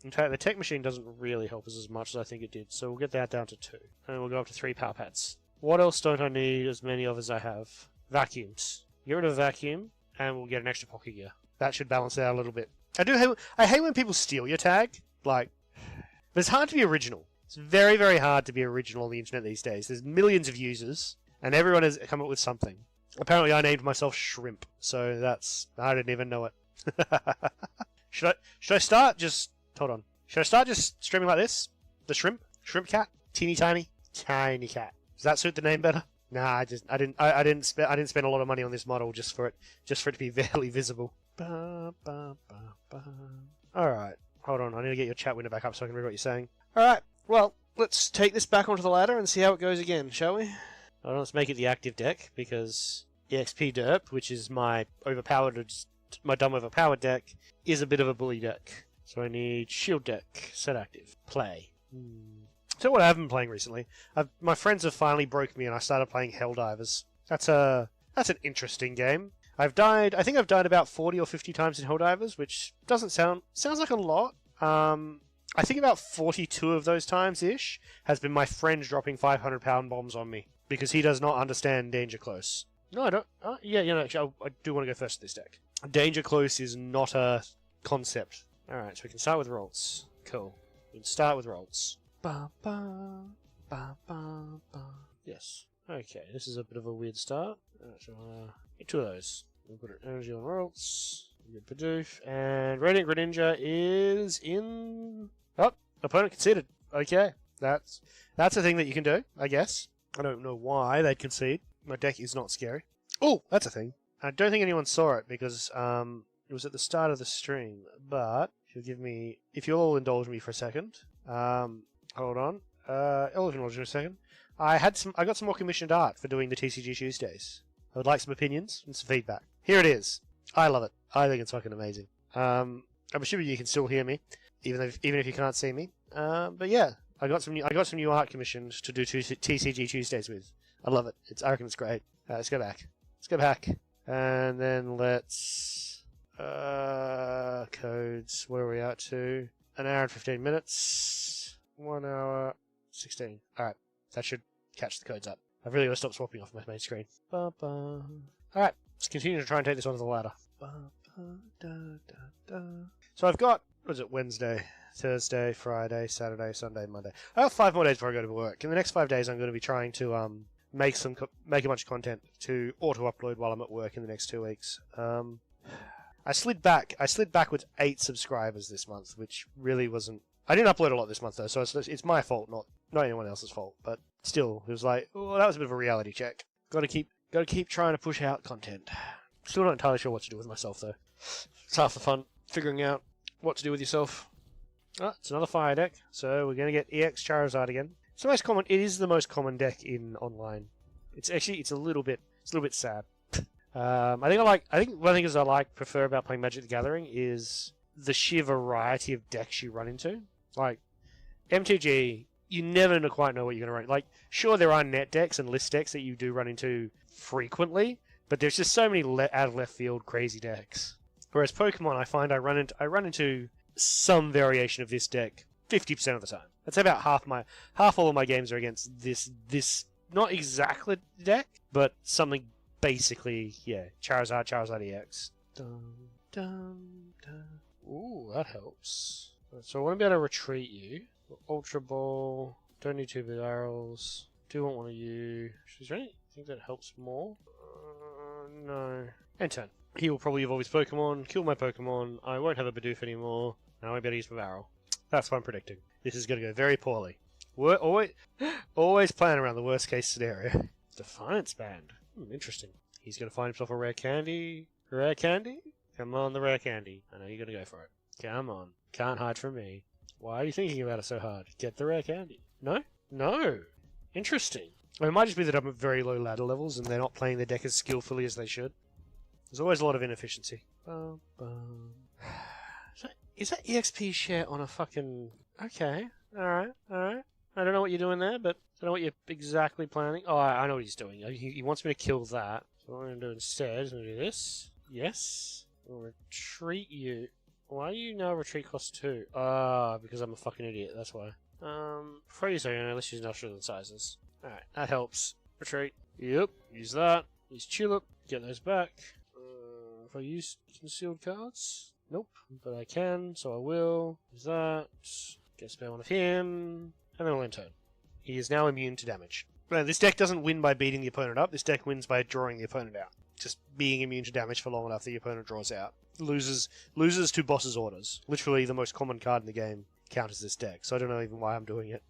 In fact, the tech machine doesn't really help us as much as I think it did, so we'll get that down to 2. And we'll go up to 3 power pads. What else don't I need as many of as I have? Vacuums. Get rid of vacuum, and we'll get an extra pocket gear. That should balance it out a little bit. I hate when people steal your tag. But it's hard to be original. It's very, very hard to be original on the internet these days. There's millions of users, and everyone has come up with something. Apparently I named myself Shrimp, so I didn't even know it. Should I start just... Hold on. Should I start just streaming like this? The Shrimp? Shrimp cat? Teeny tiny? Tiny cat. Does that suit the name better? Nah, I didn't spend a lot of money on this model just for it to be barely visible. Alright. Hold on, I need to get your chat window back up so I can read what you're saying. Alright, well, let's take this back onto the ladder and see how it goes again, shall we? Hold on, let's make it the active deck, because EXP Derp, which is my dumb overpowered deck, is a bit of a bully deck. So I need shield deck, set active, play. So what I have been playing recently, my friends have finally broke me and I started playing Helldivers. That's an interesting game. I think I've died about 40 or 50 times in Helldivers, which sounds like a lot. I think about 42 of those times-ish has been my friend dropping 500-pound bombs on me because he does not understand Danger Close. No, I don't. Actually, I do want to go first with this deck. Danger Close is not a concept. Alright, so we can start with rolls. Cool. We can start with rolls. Ba, ba, ba, ba, ba. Yes. Okay, this is a bit of a weird start. Alright, so get two of those. We'll put an energy on rolls. Good Pidoof. And Radiant Greninja is in... Oh, opponent conceded. Okay, that's a thing that you can do, I guess. I don't know why they'd concede. My deck is not scary. Oh, that's a thing. I don't think anyone saw it because it was at the start of the stream. But if you'll all indulge me for a second. Hold on. I'll indulge me a second. I got some more commissioned art for doing the TCG Tuesdays. I would like some opinions and some feedback. Here it is. I love it. I think it's fucking amazing. I'm assuming you can still hear me, even if you can't see me. But yeah, I got some new art commissioned to do TCG Tuesdays with. I love it. I reckon it's great. Let's go back. And then let's codes. What are we out to? An hour and 15 minutes. 1 hour 16. All right, that should catch the codes up. I've really got to stop swapping off my main screen. All right, let's continue to try and take this one to the ladder. So I've got, what is it, Wednesday, Thursday, Friday, Saturday, Sunday, Monday. I have 5 more days before I go to work. In the next 5 days, I'm going to be trying to make a bunch of content to auto-upload while I'm at work in the next 2 weeks. I slid backwards 8 subscribers this month, which really wasn't... I didn't upload a lot this month, though, so it's my fault, not anyone else's fault. But still, it was like, oh, that was a bit of a reality check. Got to keep trying to push out content. Still not entirely sure what to do with myself, though. It's half the fun, figuring out what to do with yourself. Ah, it's another fire deck, so we're going to get EX Charizard again. It's the most common. It is the most common deck in online. It's a little bit sad. I think one of the things I prefer about playing Magic the Gathering is the sheer variety of decks you run into. Like MTG, you never quite know what you're going to run. Like, sure, there are net decks and list decks that you do run into frequently, but there's just so many out of left field crazy decks. Whereas Pokemon, I find I run into some variation of this deck 50% of the time. I'd say about half all of my games are against this not exactly deck, but something basically, yeah, Charizard EX. Dun, dun, dun. Ooh, that helps. So I want to be able to retreat you. Ultra Ball. Don't need 2 barrels. Do want one of you. Is there anything that helps more? No. End turn. He will probably evolve his Pokemon, kill my Pokemon. I won't have a Bidoof anymore. Now I won't be able to use my barrel. That's what I'm predicting. This is going to go very poorly. Always plan around the worst case scenario. Defiance Band. Interesting. He's going to find himself a rare candy. Rare candy? Come on, the rare candy. I know you're going to go for it. Come on. Can't hide from me. Why are you thinking about it so hard? Get the rare candy. No? No. Interesting. It might just be that I'm at very low ladder levels and they're not playing the deck as skillfully as they should. There's always a lot of inefficiency. Is that EXP share on a fucking... Okay. Alright. I don't know what you're doing there, but I don't know what you're exactly planning. Oh, I know what he's doing. He wants me to kill that. So what I'm going to do instead is I'm going to do this. Yes. I'll retreat you. Why do you now retreat cost 2? Because I'm a fucking idiot, that's why. Freeze area, let's use industrial incisors. Alright, that helps. Retreat. Yep, use that. Use Tulip. Get those back. If I use concealed cards? Nope, but I can, so I will. Use that. Get a spare one of him. And then I'll end turn. He is now immune to damage. But this deck doesn't win by beating the opponent up, this deck wins by drawing the opponent out. Just being immune to damage for long enough the opponent draws out. Loses to boss's orders. Literally the most common card in the game counters this deck, so I don't know even why I'm doing it.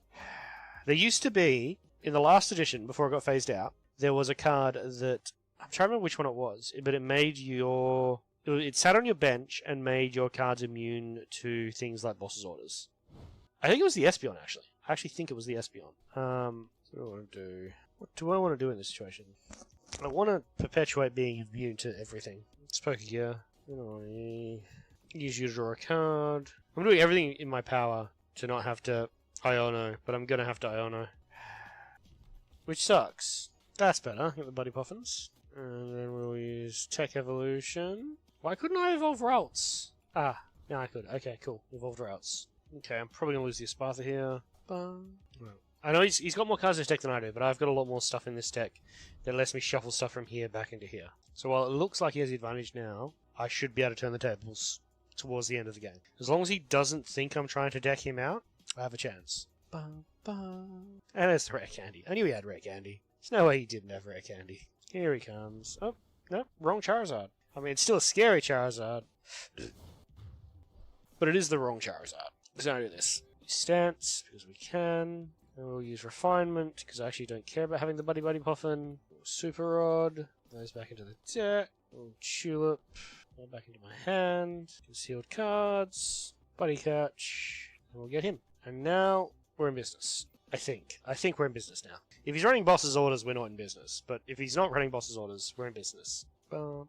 There used to be, in the last edition, before it got phased out, there was a card that... I'm trying to remember which one it was, but it made your... It sat on your bench and made your cards immune to things like boss's orders. I think it was the Espeon, actually. I actually think it was the Espeon. What do I want to do? What do I want to do in this situation? I want to perpetuate being immune to everything. Let's poke gear. Use you to draw a card. I'm doing everything in my power to not have to Iono, but I'm gonna have to Iono. Which sucks. That's better. Get the Buddy Puffins. And then we'll use Tech Evolution. Why couldn't I evolve routes? Ah, now I could. Okay, cool. Evolved routes. Okay, I'm probably gonna lose the Esparta here. Bum. Well, I know he's got more cards in his deck than I do, but I've got a lot more stuff in this deck that lets me shuffle stuff from here back into here. So while it looks like he has the advantage now, I should be able to turn the tables towards the end of the game. As long as he doesn't think I'm trying to deck him out, I have a chance. Bum, bum. And there's the rare candy. I knew he had rare candy. There's no way he didn't have rare candy. Here he comes. Oh, no, wrong Charizard. I mean, it's still a scary Charizard. But it is the wrong Charizard. So I do this. Stance, because we can. And we'll use Refinement, because I actually don't care about having the Buddy Puffin. Super Rod. Goes back into the deck. Tulip. Back into my hand. Concealed cards. Buddy Catch. And we'll get him. And now we're in business. I think. I think we're in business now. If he's running boss's orders, we're not in business. But if he's not running boss's orders, we're in business. It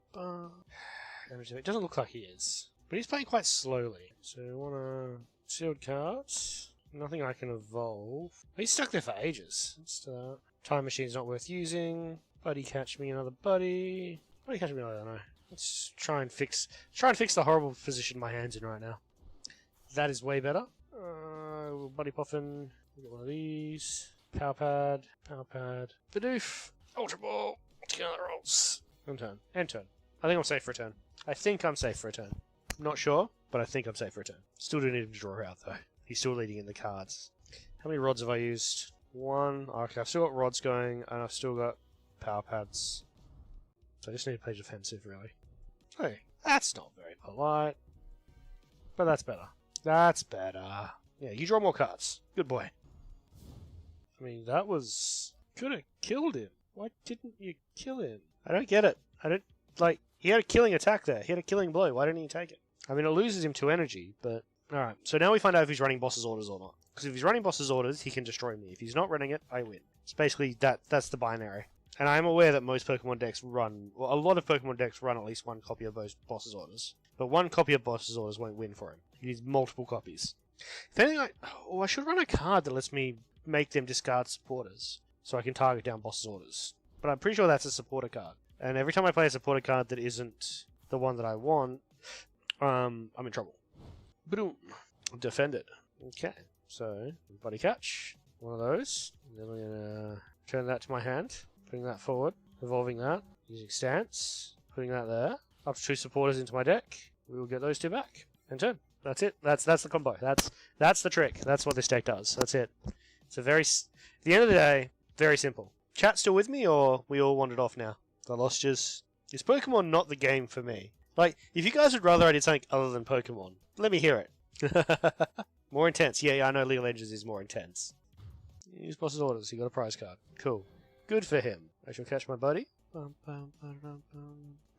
doesn't look like he is. But he's playing quite slowly. So we want to... Sealed cards. Nothing I can evolve. He's stuck there for ages. Time Machine's not worth using. Buddy Catch me another buddy. Buddy Catch me, I don't know. Let's try and fix the horrible position my hand's in right now. That is way better. Buddy Puffin. We'll get one of these. Power Pad. Bidoof. Ultra Ball. Together rolls. And turn. And turn. I think I'm safe for a turn. I'm not sure, but I think I'm safe for a turn. Still do need him to draw out, though. He's still leading in the cards. How many rods have I used? One. Okay, I've still got rods going, and I've still got power pads. So I just need to play defensive, really. Hey, that's not very polite. But that's better. That's better. Yeah, you draw more cards. Good boy. I mean, that was... Could have killed him. Why didn't you kill him? I don't get it. I don't... Like, he had a killing attack there. He had a killing blow. Why didn't he take it? I mean, it loses him 2 energy, but... Alright, so now we find out if he's running boss's orders or not. Because if he's running boss's orders, he can destroy me. If he's not running it, I win. It's basically that's the binary. And I'm aware that most Pokemon decks run... Well, a lot of Pokemon decks run at least one copy of those boss's orders. But one copy of boss's orders won't win for him. He needs multiple copies. If anything, I should run a card that lets me make them discard supporters. So I can target down boss's orders. But I'm pretty sure that's a supporter card. And every time I play a supporter card that isn't the one that I want, I'm in trouble. Boom. Defended. Okay. So, Buddy Catch. One of those. And then we're going to turn that to my hand. Putting that forward. Evolving that. Using Stance. Putting that there. Up to 2 supporters into my deck. We will get those 2 back. And turn. That's it. That's the combo. That's the trick. That's what this deck does. That's it. It's a very... At the end of the day, very simple. Chat still with me, or we all wandered off now? The lost just... Is Pokemon not the game for me? Like, if you guys would rather I did something other than Pokemon, let me hear it. More intense. Yeah, I know League of Legends is more intense. Use boss's orders. He got a prize card. Cool. Good for him. I shall catch my buddy. But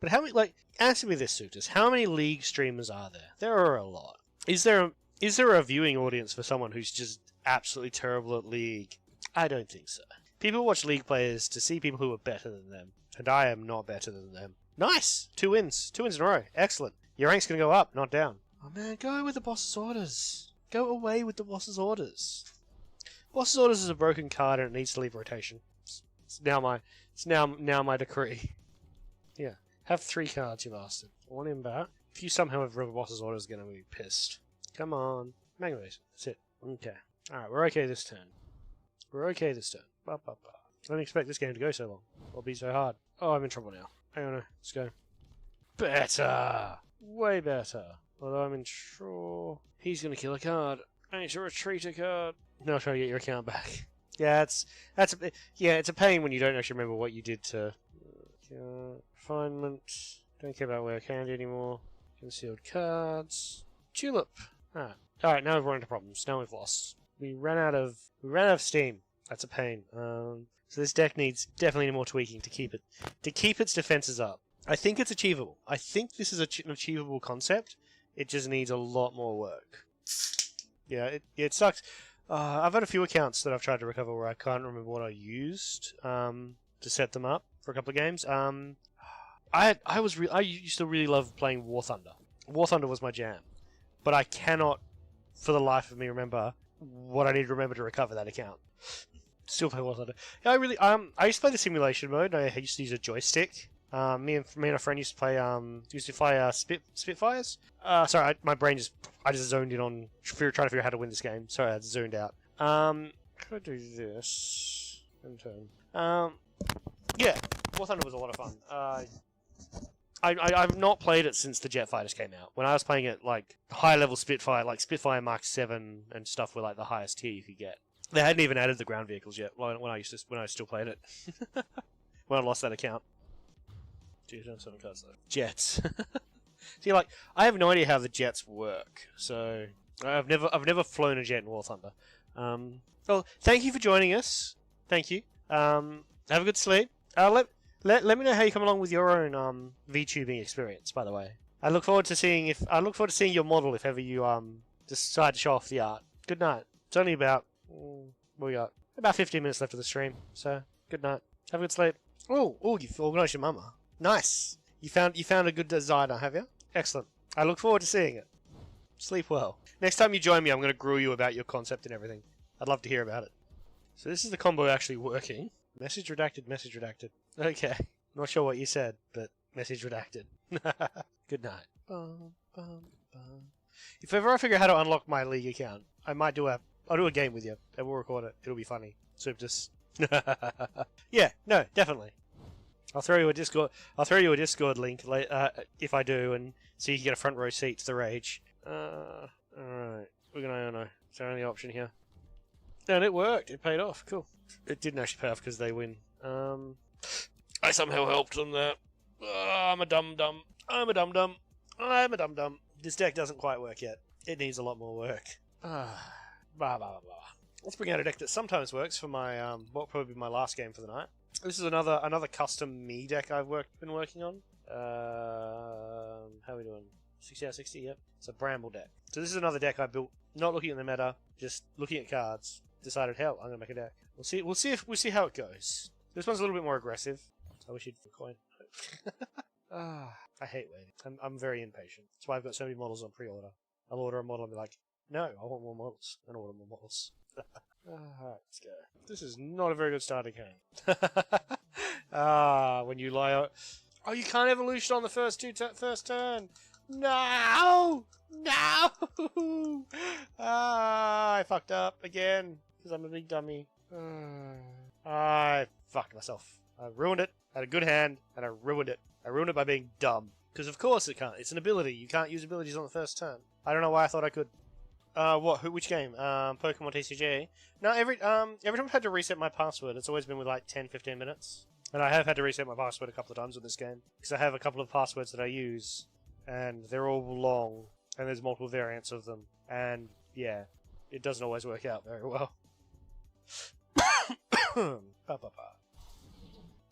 how many, like, answer me this, Suitors. How many League streamers are there? There are a lot. Is there a viewing audience for someone who's just absolutely terrible at League? I don't think so. People watch League players to see people who are better than them. And I am not better than them. Nice! 2 wins. 2 wins in a row. Excellent. Your rank's going to go up, not down. Oh man, go with the boss's orders. Go away with the boss's orders. Boss's orders is a broken card and it needs to leave rotation. It's now my decree. Yeah. Have 3 cards, you bastard. I want him back. If you somehow have River Boss's orders, going to be pissed. Come on. Magnetism. That's it. Okay. Alright, we're okay this turn. Ba, ba, ba. I didn't expect this game to go so long. Or be so hard. Oh, I'm in trouble now. Hang on, let's go. Better! Way better. Although I'm sure he's going to kill a card. I need to retreat a card. No, try to get your account back. Yeah, it's a pain when you don't actually remember what you did to... Refinement. Don't care about rare candy anymore. Concealed cards. Tulip. Ah. Alright, now we've run into problems. Now we've lost. We ran out of steam. That's a pain. So this deck needs definitely more tweaking to keep its defenses up. I think it's achievable. I think this is an achievable concept. It just needs a lot more work. Yeah, it sucks. I've had a few accounts that I've tried to recover where I can't remember what I used to set them up for a couple of games. I used to really love playing War Thunder. War Thunder was my jam, but I cannot, for the life of me, remember what I need to remember to recover that account. Still play War Thunder. Yeah, I used to play the simulation mode. I used to use a joystick. Me and a friend used to fly Spitfires. My brain I just zoned in on trying to figure out how to win this game. Sorry, I zoned out. Could I do this in turn? Yeah, War Thunder was a lot of fun. I've not played it since the jet fighters came out. When I was playing it, like high level Spitfire, like Spitfire Mark 7 and stuff were like the highest tier you could get. They hadn't even added the ground vehicles yet when I still played it. When I lost that account. Geez, don't send cards though. Jets. See, like I have no idea how the jets work, so I've never flown a jet in War Thunder. Well, thank you for joining us. Thank you. Have a good sleep. Let me know how you come along with your own VTubing experience. By the way, I look forward to seeing your model if ever you decide to show off the art. Good night. It's only about we got about 15 minutes left of the stream, so good night. Have a good sleep. Oh, you've organised your mama. Nice. You found a good designer, have you? Excellent. I look forward to seeing it. Sleep well. Next time you join me, I'm going to grill you about your concept and everything. I'd love to hear about it. So this is the combo actually working. Message redacted, message redacted. Okay. Not sure what you said, but message redacted. Good night. If ever I figure out how to unlock my League account, I'll do a game with you, and we'll record it. It'll be funny. So just... Yeah, no, definitely. I'll throw you a Discord link if I do, and so you can get a front row seat to the rage. Alright. We're gonna know. It's our only option here. And it worked. It paid off. Cool. It didn't actually pay off because they win. I somehow helped them there. I'm a dum-dum. This deck doesn't quite work yet. It needs a lot more work. Let's bring out a deck that sometimes works for my what probably be my last game for the night. This is another custom me deck I've been working on. How are we doing? 60 out of 60, yep. It's a Bramble deck. So this is another deck I built, not looking at the meta, just looking at cards. Decided, hell, I'm gonna make a deck. We'll see how it goes. This one's a little bit more aggressive. I wish you'd coin. I hate waiting. I'm very impatient. That's why I've got so many models on pre-order. I'll order a model and be like, no, I want more models, and order more models. Alright, let's go. This is not a very good starting hand. When you lie out. Oh, you can't evolution on the first turn. No! I fucked up again because I'm a big dummy. I fucked myself. I ruined it. I had a good hand and I ruined it. I ruined it by being dumb. Because of course it can't. It's an ability. You can't use abilities on the first turn. I don't know why I thought I could. Which game? Pokemon TCG. No, every time I've had to reset my password, it's always been with like 10-15 minutes. And I have had to reset my password a couple of times with this game. Because I have a couple of passwords that I use, and they're all long, and there's multiple variants of them. And, yeah, it doesn't always work out very well.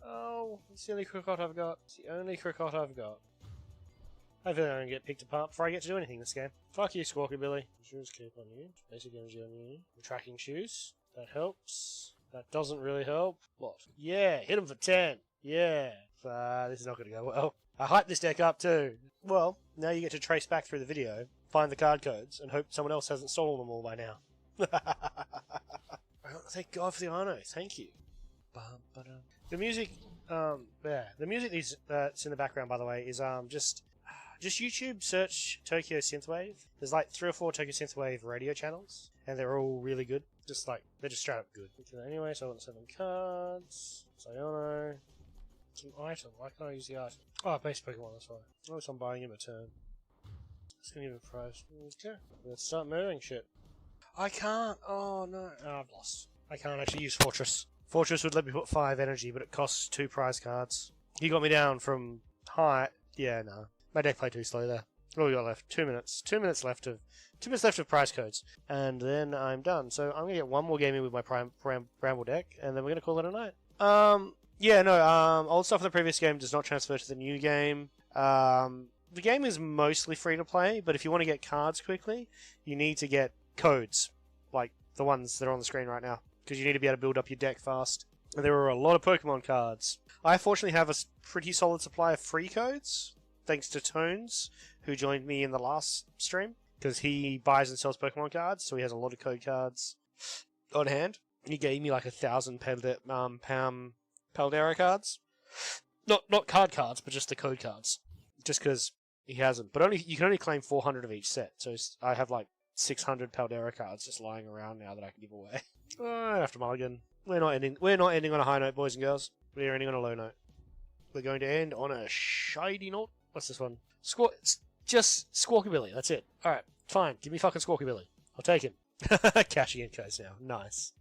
Oh, it's the only Krokot I've got. It's the only Krokot I've got. I feel like I'm going to get picked apart before I get to do anything this game. Fuck you, Squawkabilly. Shoes keep on you. Basic energy on you. Tracking shoes. That helps. That doesn't really help. What? Yeah, hit him for 10. Yeah. This is not going to go well. I hyped this deck up too. Well, now you get to trace back through the video, find the card codes, and hope someone else hasn't stolen them all by now. Thank God for the Arno. Thank you. The music, the music that's in the background, by the way, is just YouTube search Tokyo Synthwave. There's like 3 or 4 Tokyo Synthwave radio channels, and they're all really good. They're just straight up good. Anyway, so I want 7 cards. Sayano. It's an item. Why can't I use the item? Oh, base Pokemon, that's right. Oh, so I'm buying him a turn. It's gonna give him a prize. Okay. Let's start murdering shit. I can't. Oh, no. Oh, I've lost. I can't actually use Fortress. Fortress would let me put 5 energy, but it costs 2 prize cards. He got me down from high. Yeah, no. My deck played too slow there. What we got left? 2 minutes. 2 minutes left of prize codes, and then I'm done. So I'm gonna get one more game in with my Bramble deck, and then we're gonna call it a night. Old stuff in the previous game does not transfer to the new game. The game is mostly free to play, but if you want to get cards quickly, you need to get codes, like the ones that are on the screen right now, because you need to be able to build up your deck fast. And there are a lot of Pokemon cards. I fortunately have a pretty solid supply of free codes, thanks to Tones, who joined me in the last stream. because he buys and sells Pokemon cards, so he has a lot of code cards on hand. He gave me like 1,000 Paldera cards. Not card cards, but just the code cards. Just because he has them. But you can only claim 400 of each set, so I have like 600 Paldera cards just lying around now that I can give away. After Mulligan. We're not ending on a high note, boys and girls. We're ending on a low note. We're going to end on a shiny note. What's this one? Just Squawkabilly, that's it. Alright, fine. Give me fucking Squawkabilly. I'll take him. Cashing in codes now. Nice.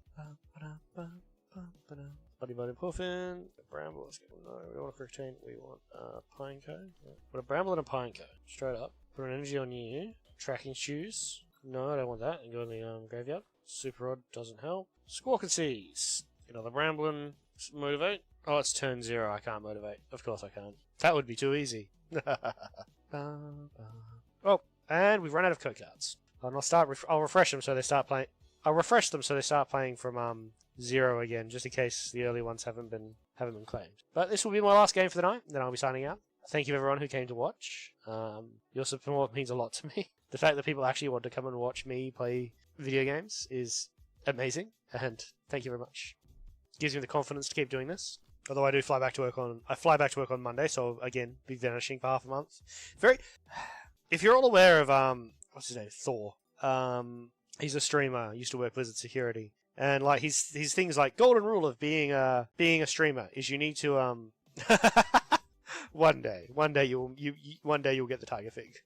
Buddy Puffin. Bramble. Let's go. No, we want a Cricketine. We want a Pineco. Yeah. Put a Bramble and a Pineco. Straight up. Put an energy on you. Tracking shoes. No, I don't want that. And go in the graveyard. Super Rod doesn't help. Squawk and Seize. Another Bramblin. Motivate. Oh, it's turn 0. I can't motivate. Of course I can't. That would be too easy. Oh, and we've run out of code cards. And I'll refresh them so they start playing. I'll refresh them so they start playing from 0 again, just in case the early ones haven't been claimed. But this will be my last game for the night. Then I'll be signing out. Thank you everyone who came to watch. Your support means a lot to me. The fact that people actually want to come and watch me play video games is amazing, and thank you very much. Gives me the confidence to keep doing this. Although I fly back to work on Monday, so again, be vanishing for half a month. If you're all aware of what's his name, Thor. He's a streamer. Used to work Blizzard Security, and like his things like golden rule of being a streamer is you need to one day you'll get the Tiger Fig.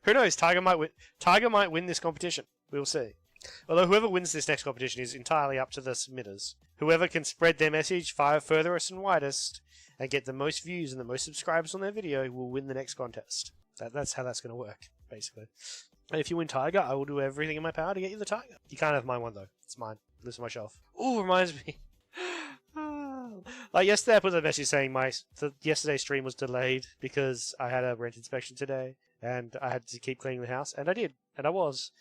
Who knows? Tiger might win this competition. We'll see. Although whoever wins this next competition is entirely up to the submitters. Whoever can spread their message furthest and widest and get the most views and the most subscribers on their video will win the next contest. That's how that's going to work, basically. And if you win Tiger, I will do everything in my power to get you the Tiger. You can't have mine one, though. It's mine. It lives on my shelf. Ooh, reminds me. Like yesterday, I put a message saying yesterday's stream was delayed because I had a rent inspection today, and I had to keep cleaning the house, and I did, and I was.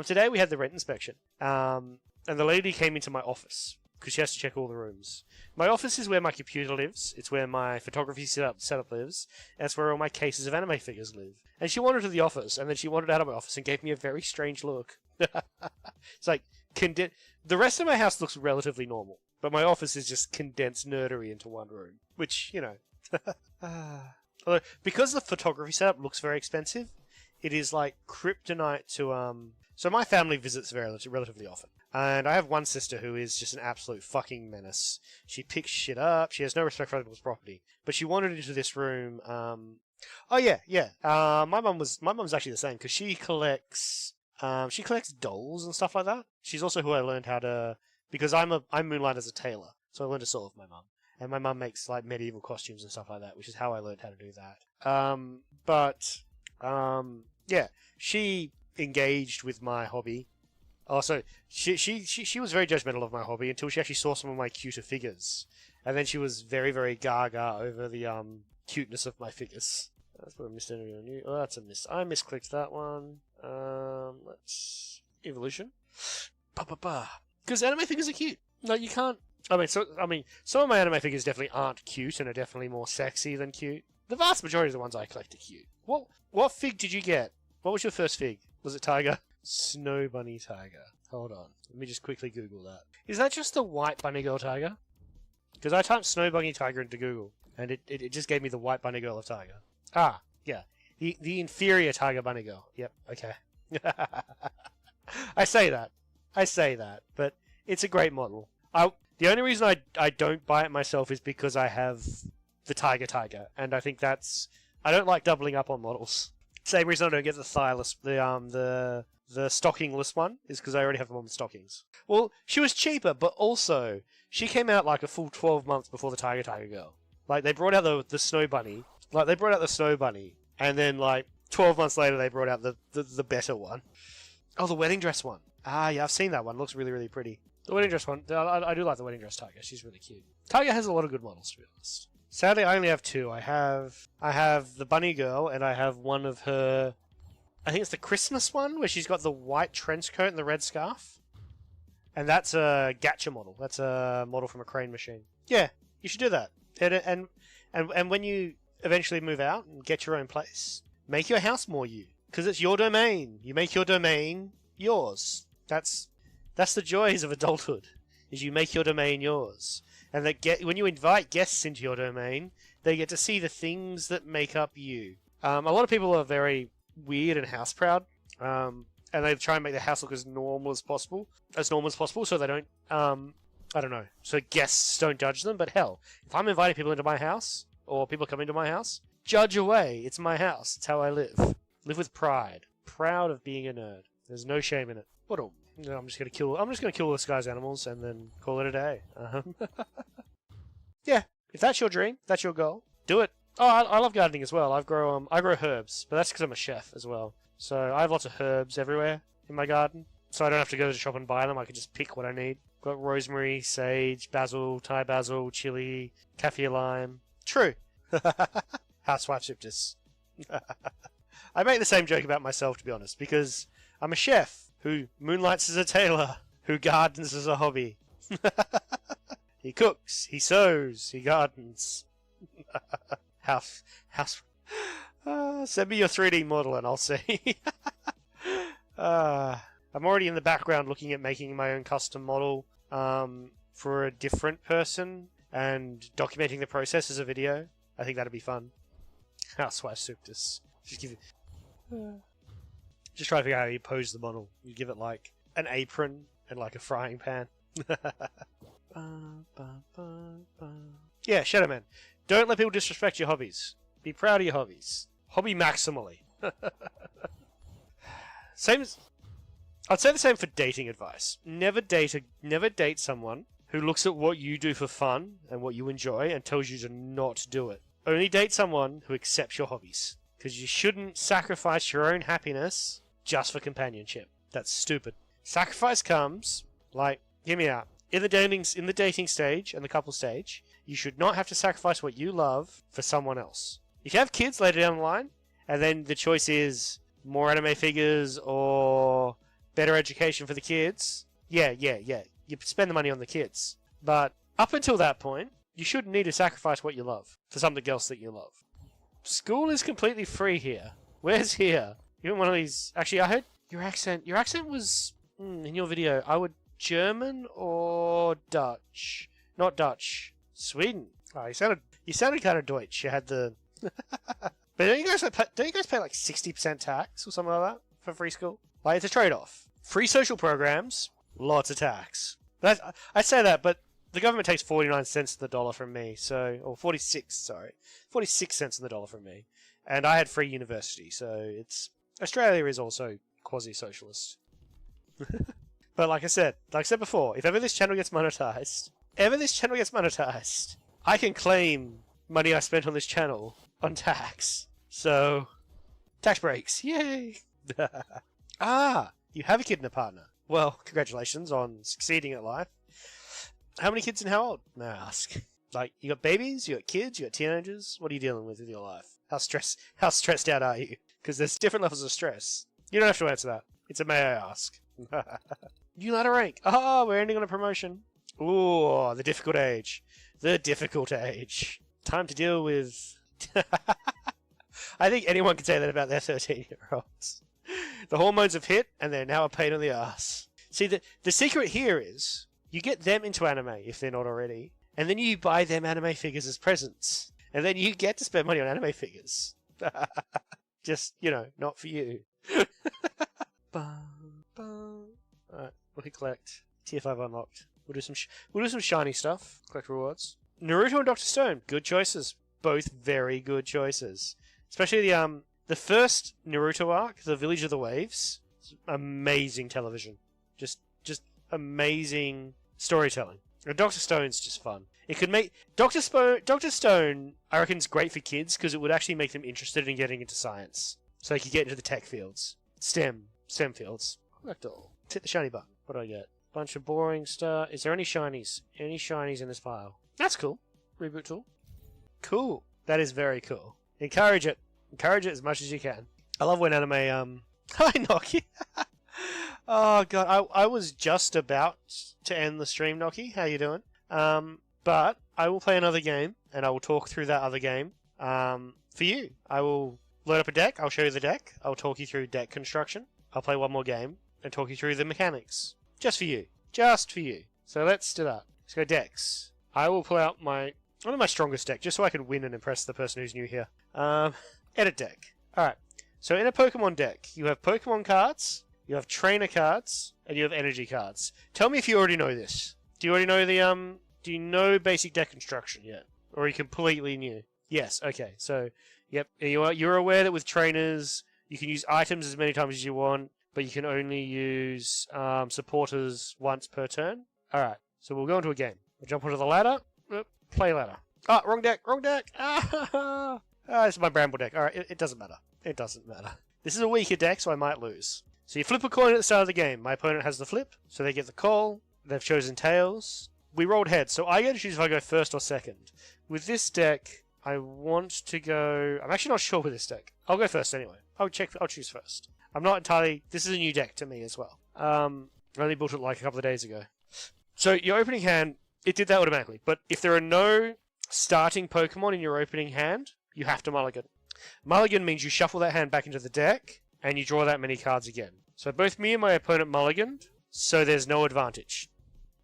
Today we had the rent inspection, and the lady came into my office because she has to check all the rooms. My office is where my computer lives. It's where my photography setup lives, and it's where all my cases of anime figures live. And she wandered to the office, and then she wandered out of my office and gave me a very strange look. It's like the rest of my house looks relatively normal. But my office is just condensed nerdery into one room, which, you know. Although, because the photography setup looks very expensive, it is like kryptonite to, So my family visits relatively often. And I have one sister who is just an absolute fucking menace. She picks shit up, she has no respect for other people's property. But she wandered into this room, Oh, yeah. My mum's actually the same, because she collects dolls and stuff like that. She's also who I learned how to... Because I'm moonlight as a tailor, so I learned to sew with my mum. And my mum makes like medieval costumes and stuff like that, which is how I learned how to do that. Yeah, she engaged with my hobby. Also, she was very judgmental of my hobby until she actually saw some of my cuter figures, and then she was very, very gaga over the cuteness of my figures. That's what I missed anyway on you. Oh, that's a miss. I misclicked that one. Let's evolution. Because anime figures are cute. No, you can't. Some of my anime figures definitely aren't cute and are definitely more sexy than cute. The vast majority of the ones I collect are cute. What fig did you get? What was your first fig? Was it Tiger? Snow Bunny Tiger. Hold on. Let me just quickly Google that. Is that just the white bunny girl tiger? Because I typed Snow Bunny Tiger into Google, and it just gave me the white bunny girl of Tiger. Ah, yeah. The inferior Tiger bunny girl. Yep, okay. I say that, but it's a great model. The only reason I don't buy it myself is because I have the Tiger, and I think I don't like doubling up on models. Same reason I don't get the thighless, the stockingless one is because I already have them on the stockings. Well, she was cheaper, but also she came out like a full 12 months before the Tiger girl. Like they brought out the Snow Bunny, and then like 12 months later they brought out the better one. Oh, the wedding dress one. Ah, yeah, I've seen that one. It looks really, really pretty. The wedding dress one. I do like the wedding dress Tiger. She's really cute. Tiger has a lot of good models, to be honest. Sadly, I only have two. I have the bunny girl, and I have one of her... I think it's the Christmas one, where she's got the white trench coat and the red scarf. And that's a gacha model. That's a model from a crane machine. Yeah, you should do that. And when you eventually move out and get your own place, make your house more you. Because it's your domain. You make your domain yours. That's the joys of adulthood. Is you make your domain yours. And when you invite guests into your domain, they get to see the things that make up you. A lot of people are very weird and house proud. And they try and make their house look as normal as possible, so they don't, I don't know, so guests don't judge them. But hell, if I'm inviting people into my house, or people come into my house, judge away. It's my house. It's how I live. Live with pride. Proud of being a nerd. There's no shame in it. I'm just gonna kill this guy's animals and then call it a day. Yeah, if that's your dream, that's your goal, do it. Oh, I love gardening as well. I grow herbs, but that's because I'm a chef as well. So I have lots of herbs everywhere in my garden, so I don't have to go to the shop and buy them. I can just pick what I need. Got rosemary, sage, basil, Thai basil, chili, kaffir lime. True. Housewife Siptus. I make the same joke about myself, to be honest, because I'm a chef who moonlights as a tailor, who gardens as a hobby. He cooks, he sews, he gardens. House. Send me your 3D model and I'll see. I'm already in the background looking at making my own custom model for a different person and documenting the process as a video. I think that'd be fun. Housewife Siptus. Just try to figure out how you pose the model. You give it like an apron and like a frying pan. Yeah, Shadow Man. Don't let people disrespect your hobbies. Be proud of your hobbies. Hobby maximally. I'd say the same for dating advice. Never date someone who looks at what you do for fun and what you enjoy and tells you to not do it. Only date someone who accepts your hobbies. Because you shouldn't sacrifice your own happiness just for companionship. That's stupid. Sacrifice comes, like, hear me out. In the dating stage and the couple stage, you should not have to sacrifice what you love for someone else. If you have kids later down the line, and then the choice is more anime figures or better education for the kids, yeah. You spend the money on the kids. But up until that point, you shouldn't need to sacrifice what you love for something else that you love. School is completely free here. Where's here? You're one of these... Actually, I heard your accent was, in your video, German or Dutch? Not Dutch. Sweden. Oh, you sounded kind of Deutsch. You had the... But don't you guys pay like 60% tax or something like that for free school? Like, it's a trade-off. Free social programs, lots of tax. But I say that, but the government takes 49 cents on the dollar from me, or 46 cents on the dollar from me. And I had free university, so Australia is also quasi-socialist. But like I said before, if ever this channel gets monetized, I can claim money I spent on this channel on tax. So, tax breaks, yay! You have a kid and a partner. Well, congratulations on succeeding at life. How many kids and how old, may I ask? Like, you got babies, you got kids, you got teenagers? What are you dealing with your life? How stressed out are you? Because there's different levels of stress. You don't have to answer that. It's a may I ask. You ladder rank. We're ending on a promotion. Ooh, the difficult age. Time to deal with... I think anyone can say that about their 13-year-olds. The hormones have hit, and they're now a pain in the ass. See, the secret here is, you get them into anime, if they're not already, and then you buy them anime figures as presents. And then you get to spend money on anime figures. Just, not for you. Alright, we can collect. Tier 5 unlocked. We'll do some shiny stuff. Collect rewards. Naruto and Dr. Stone, good choices. Both very good choices. Especially the first Naruto arc, the Village of the Waves. Amazing television. Just amazing storytelling. And Dr. Stone's just fun. It could make... Dr. Stone, I reckon, is great for kids because it would actually make them interested in getting into science. So they could get into the tech fields. STEM fields. Collect all. Hit the shiny button. What do I get? Bunch of boring stuff. Is there any shinies? Any shinies in this pile? That's cool. Reboot tool. Cool. That is very cool. Encourage it. Encourage it as much as you can. I love when anime, Hi, Noki! Oh, God. I was just about to end the stream, Noki. How you doing? But I will play another game, and I will talk through that other game, for you. I will load up a deck. I'll show you the deck. I'll talk you through deck construction. I'll play one more game and talk you through the mechanics. Just for you. Just for you. So let's do that. Let's go decks. I will pull out one of my strongest deck, just so I can win and impress the person who's new here. Edit deck. Alright. So in a Pokemon deck, you have Pokemon cards, you have trainer cards, and you have energy cards. Tell me if you already know this. Do you already know do you know basic deck construction yet? Or are you completely new? Yes, okay. So, yep. You're aware that with trainers, you can use items as many times as you want, but you can only use supporters once per turn. Alright, so we'll go into a game. We'll jump onto the ladder. Play ladder. Ah, wrong deck, wrong deck! Ah, this is my Bramble deck. Alright, it doesn't matter. It doesn't matter. This is a weaker deck, so I might lose. So you flip a coin at the start of the game. My opponent has the flip, so they get the call. They've chosen tails. We rolled heads, so I get to choose if I go first or second. With this deck, I want to go... I'm actually not sure with this deck. I'll go first anyway. I'll choose first. I'm not entirely... This is a new deck to me as well. I only built it like a couple of days ago. So your opening hand, it did that automatically. But if there are no starting Pokemon in your opening hand, you have to mulligan. Mulligan means you shuffle that hand back into the deck, and you draw that many cards again. So both me and my opponent mulliganed, so there's no advantage.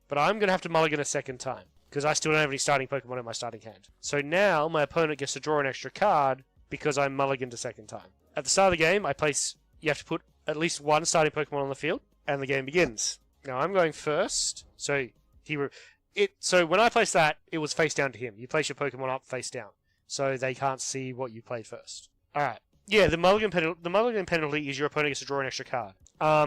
But I'm going to have to mulligan a second time, because I still don't have any starting Pokemon in my starting hand. So now my opponent gets to draw an extra card, because I mulliganed a second time. At the start of the game, you have to put at least one starting Pokemon on the field, and the game begins. Now I'm going first, so when I placed that, it was face down to him. You place your Pokemon up face down, so they can't see what you played first. Alright. Yeah, the mulligan penalty is your opponent gets to draw an extra card.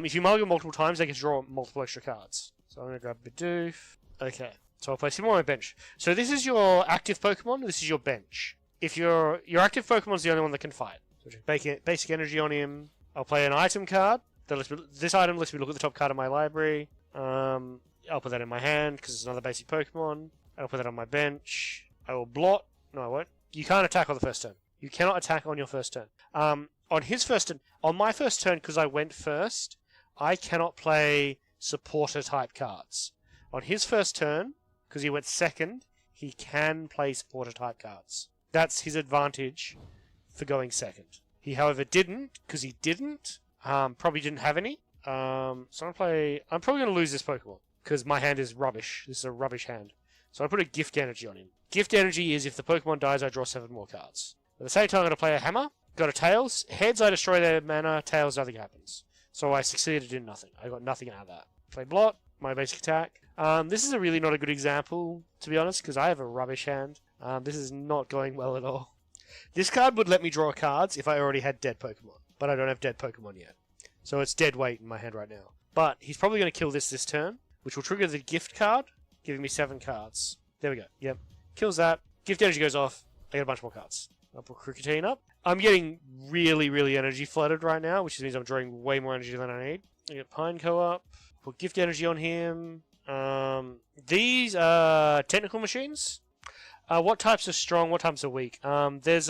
If you mulligan multiple times, they get to draw multiple extra cards. So I'm going to grab Bidoof. Okay, so I'll place him on my bench. So this is your active Pokemon, this is your bench. If your active Pokemon's the only one that can fight. So basic energy on him. I'll play an item card. This item lets me look at the top card of my library. I'll put that in my hand, because it's another basic Pokemon. I'll put that on my bench. I will blot. No, I won't. You can't attack on the first turn. You cannot attack on your first turn. On my first turn, because I went first, I cannot play supporter-type cards. On his first turn, because he went second, he can play supporter-type cards. That's his advantage for going second. He, however, didn't, because he didn't. Probably didn't have any. So I'm probably going to lose this Pokemon, because my hand is rubbish. This is a rubbish hand. So I put a Gift Energy on him. Gift Energy is if the Pokemon dies, I draw 7 more cards. At the same time, I'm going to play a Hammer. Got a Tails. Heads, I destroy their mana. Tails, nothing happens. So I succeeded in nothing. I got nothing out of that. Play Blot, my basic attack. This is really not a good example, to be honest, because I have a rubbish hand. This is not going well at all. This card would let me draw cards if I already had dead Pokemon, but I don't have dead Pokemon yet. So it's dead weight in my hand right now. But he's probably going to kill this turn, which will trigger the gift card, giving me 7 cards. There we go. Yep. Kills that. Gift Energy goes off. I get a bunch more cards. I'll put Cricketine up. I'm getting really, really energy flooded right now, which means I'm drawing way more energy than I need. I get Pineco up. Put Gift Energy on him. These are technical machines. What types are strong? What types are weak? It's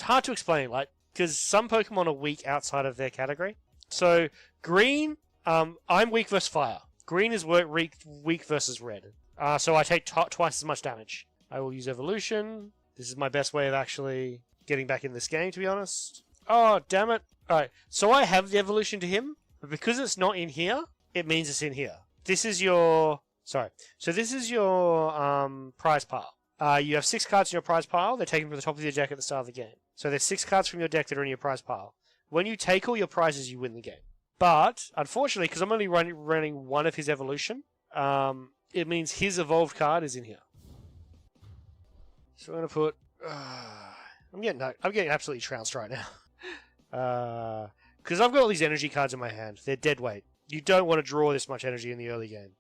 hard to explain, because some Pokemon are weak outside of their category. So green, I'm weak versus fire. Green is weak versus red. So I take twice as much damage. I will use evolution. This is my best way of actually getting back in this game, to be honest. Oh, damn it. Alright, so I have the evolution to him, but because it's not in here, it means it's in here. This is your... Sorry. So this is your prize pile. You have 6 cards in your prize pile. They're taken from the top of your deck at the start of the game. So there's 6 cards from your deck that are in your prize pile. When you take all your prizes, you win the game. But, unfortunately, because I'm only running one of his evolution, it means his evolved card is in here. So I'm going to put... I'm getting absolutely trounced right now. Because I've got all these energy cards in my hand. They're dead weight. You don't want to draw this much energy in the early game.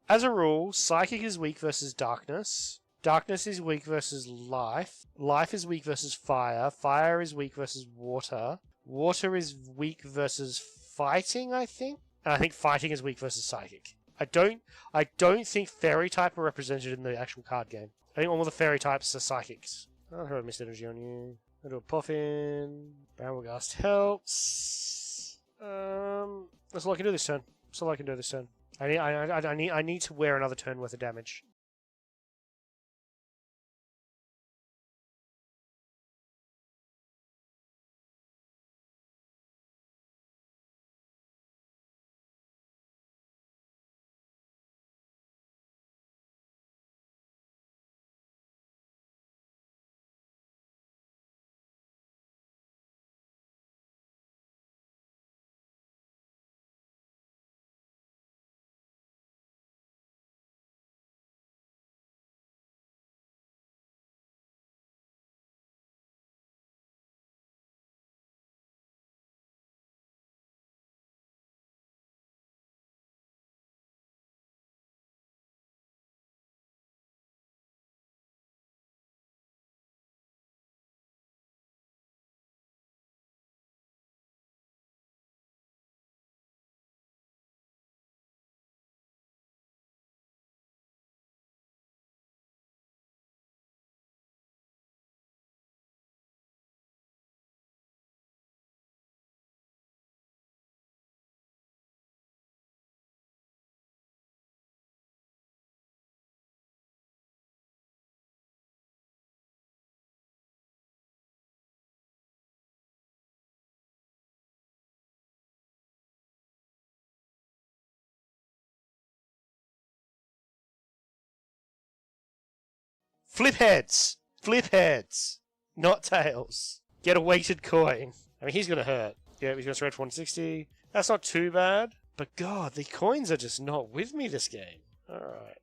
As a rule, Psychic is weak versus Darkness. Darkness is weak versus Life. Life is weak versus Fire. Fire is weak versus Water. Water is weak versus Fighting, I think. And I think Fighting is weak versus Psychic. I don't think Fairy type are represented in the actual card game. I think all the Fairy types are Psychics. I heard Mist Energy on you. I'll do a Puffin. Bramblegast helps. That's all I can do this turn. That's all I can do this turn. I need to wear another turn worth of damage. Flip heads! Flip heads! Not tails. Get a weighted coin. I mean, he's going to hurt. Yeah, he's going to spread for 160. That's not too bad. But God, the coins are just not with me this game. Alright.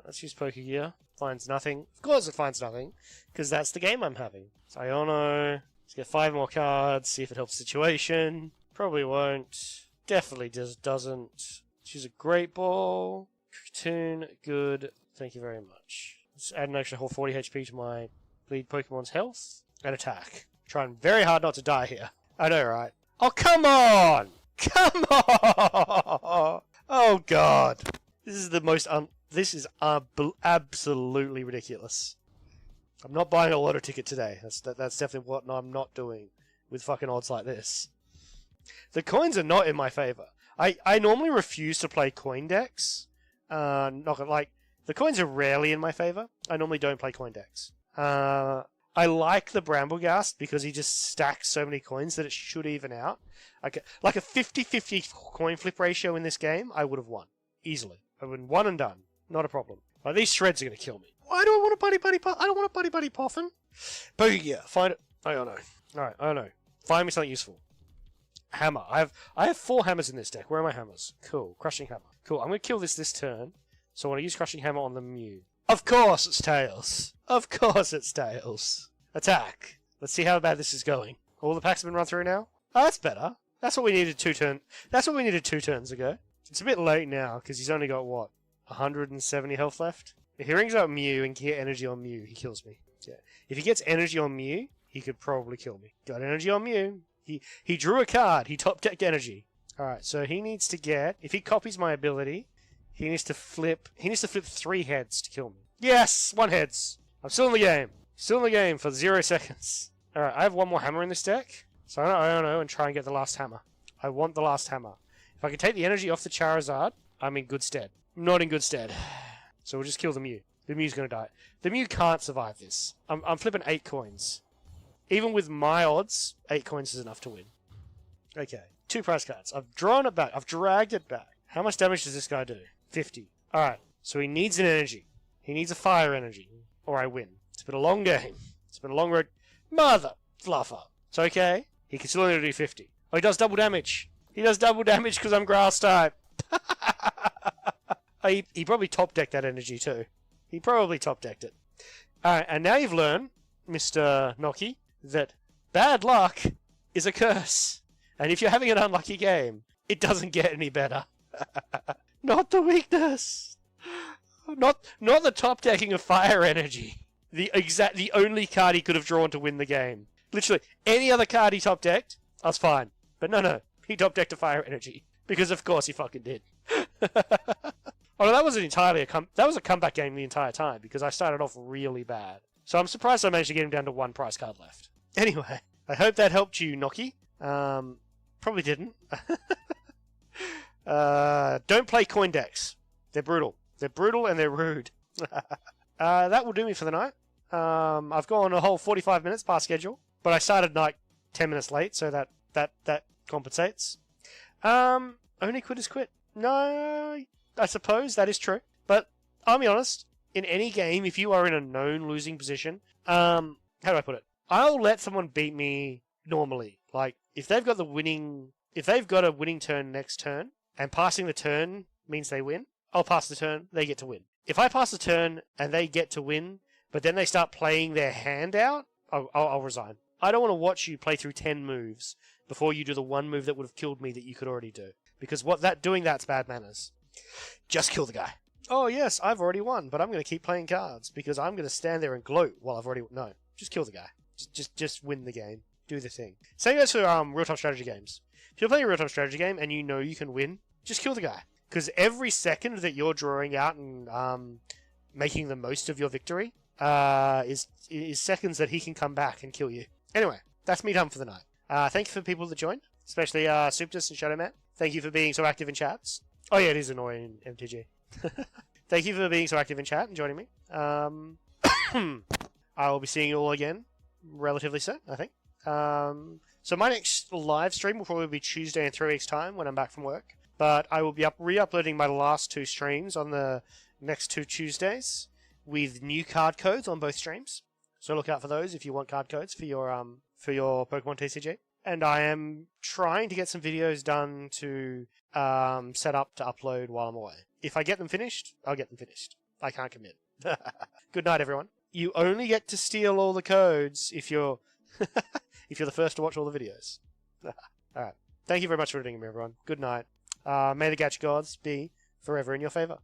Let's use Poké Gear. Finds nothing. Of course it finds nothing, because that's the game I'm having. Siono. Let's get 5 more cards, see if it helps the situation. Probably won't. Definitely just doesn't. Choose a Great Ball. Tune. Good. Thank you very much. Let's add an extra whole 40 HP to my lead Pokemon's health. And attack. Trying very hard not to die here. I know, right? Oh, come on! Come on! Oh, God. This is the most this is absolutely ridiculous. I'm not buying a lotto ticket today. That's definitely what I'm not doing with fucking odds like this. The coins are not in my favor. I normally refuse to play coin decks. Not gonna, like, the coins are rarely in my favor. I normally don't play coin decks. I like the Brambleghast because he just stacks so many coins that it should even out. Like a 50-50 coin flip ratio in this game, I would have won. Easily. I would have won and done. Not a problem. Like, these shreds are going to kill me. Why do I want a buddy poffin? I don't want a buddy poffin. Pokégear. Find it. I don't know. Alright, I don't know. Find me something useful. Hammer. I have 4 hammers in this deck. Where are my hammers? Cool. Crushing hammer. Cool. I'm going to kill this turn. So I want to use Crushing Hammer on the Mew. Of course it's Tails. Of course it's Tails. Attack. Let's see how bad this is going. All the packs have been run through now? Oh, that's better. That's what we needed 2 turns ago. It's a bit late now, because he's only got, what, 170 health left? If he rings out Mew and can get energy on Mew, he kills me. Yeah. If he gets energy on Mew, he could probably kill me. Got energy on Mew. He drew a card. He top-decked energy. Alright, so he needs to get... If he copies my ability, he needs to flip 3 heads to kill me. Yes! 1 heads. I'm still in the game. Still in the game for 0 seconds. Alright, I have 1 more hammer in this deck. So I don't know, and try and get the last hammer. I want the last hammer. If I can take the energy off the Charizard, I'm in good stead. I'm not in good stead. So we'll just kill the Mew. The Mew's gonna die. The Mew can't survive this. I'm flipping 8 coins. Even with my odds, 8 coins is enough to win. Okay. 2 prize cards. I've drawn it back. I've dragged it back. How much damage does this guy do? 50. Alright. So he needs an energy. He needs a fire energy. Or I win. It's been a long game. It's been a long road. Mother fluffer. It's okay. He can still only do 50. Oh, he does double damage. He does double damage because I'm grass type. Oh, he probably top-decked that energy too. He probably top-decked it. Alright, and now you've learned, Mr. Noki, that bad luck is a curse. And if you're having an unlucky game, it doesn't get any better. Not the weakness. Not the top-decking of fire energy. The only card he could have drawn to win the game. Literally, any other card he top-decked, that's fine. But no. He top-decked a fire energy. Because of course he fucking did. Although that wasn't entirely that was a comeback game the entire time, because I started off really bad. So I'm surprised I managed to get him down to 1 prize card left. Anyway, I hope that helped you, Noki. Probably didn't. Don't play coin decks. They're brutal. They're brutal and they're rude. That will do me for the night. I've gone a whole 45 minutes past schedule, but I started like 10 minutes late, so that compensates. Only quit is quit. No, I suppose that is true. But I'll be honest, in any game, if you are in a known losing position, how do I put it? I'll let someone beat me normally. Like, if they've got a winning turn next turn, and passing the turn means they win, I'll pass the turn, they get to win. If I pass the turn and they get to win, but then they start playing their hand out, I'll resign. I don't want to watch you play through 10 moves before you do the 1 move that would have killed me that you could already do. Because doing that's bad manners. Just kill the guy. Oh yes, I've already won, but I'm going to keep playing cards because I'm going to stand there and gloat while I've already... No, just kill the guy. Just win the game. Do the thing. Same goes for real-time strategy games. If you're playing a real-time strategy game and you know you can win, just kill the guy. Because every second that you're drawing out and making the most of your victory is seconds that he can come back and kill you. Anyway, that's me done for the night. Thank you for people that joined, especially Suptus and Shadowman. Thank you for being so active in chats. Oh yeah, it is annoying, MTG. Thank you for being so active in chat and joining me. I will be seeing you all again relatively soon, I think. So my next live stream will probably be Tuesday in 3 weeks' time when I'm back from work. But I will be re-uploading my last 2 streams on the next 2 Tuesdays with new card codes on both streams. So look out for those if you want card codes for your Pokemon TCG. And I am trying to get some videos done to set up to upload while I'm away. If I get them finished, I'll get them finished. I can't commit. Good night, everyone. You only get to steal all the codes if you're if you're the first to watch all the videos. All right. Thank you very much for reading me, everyone. Good night. May the Gacha gods be forever in your favor.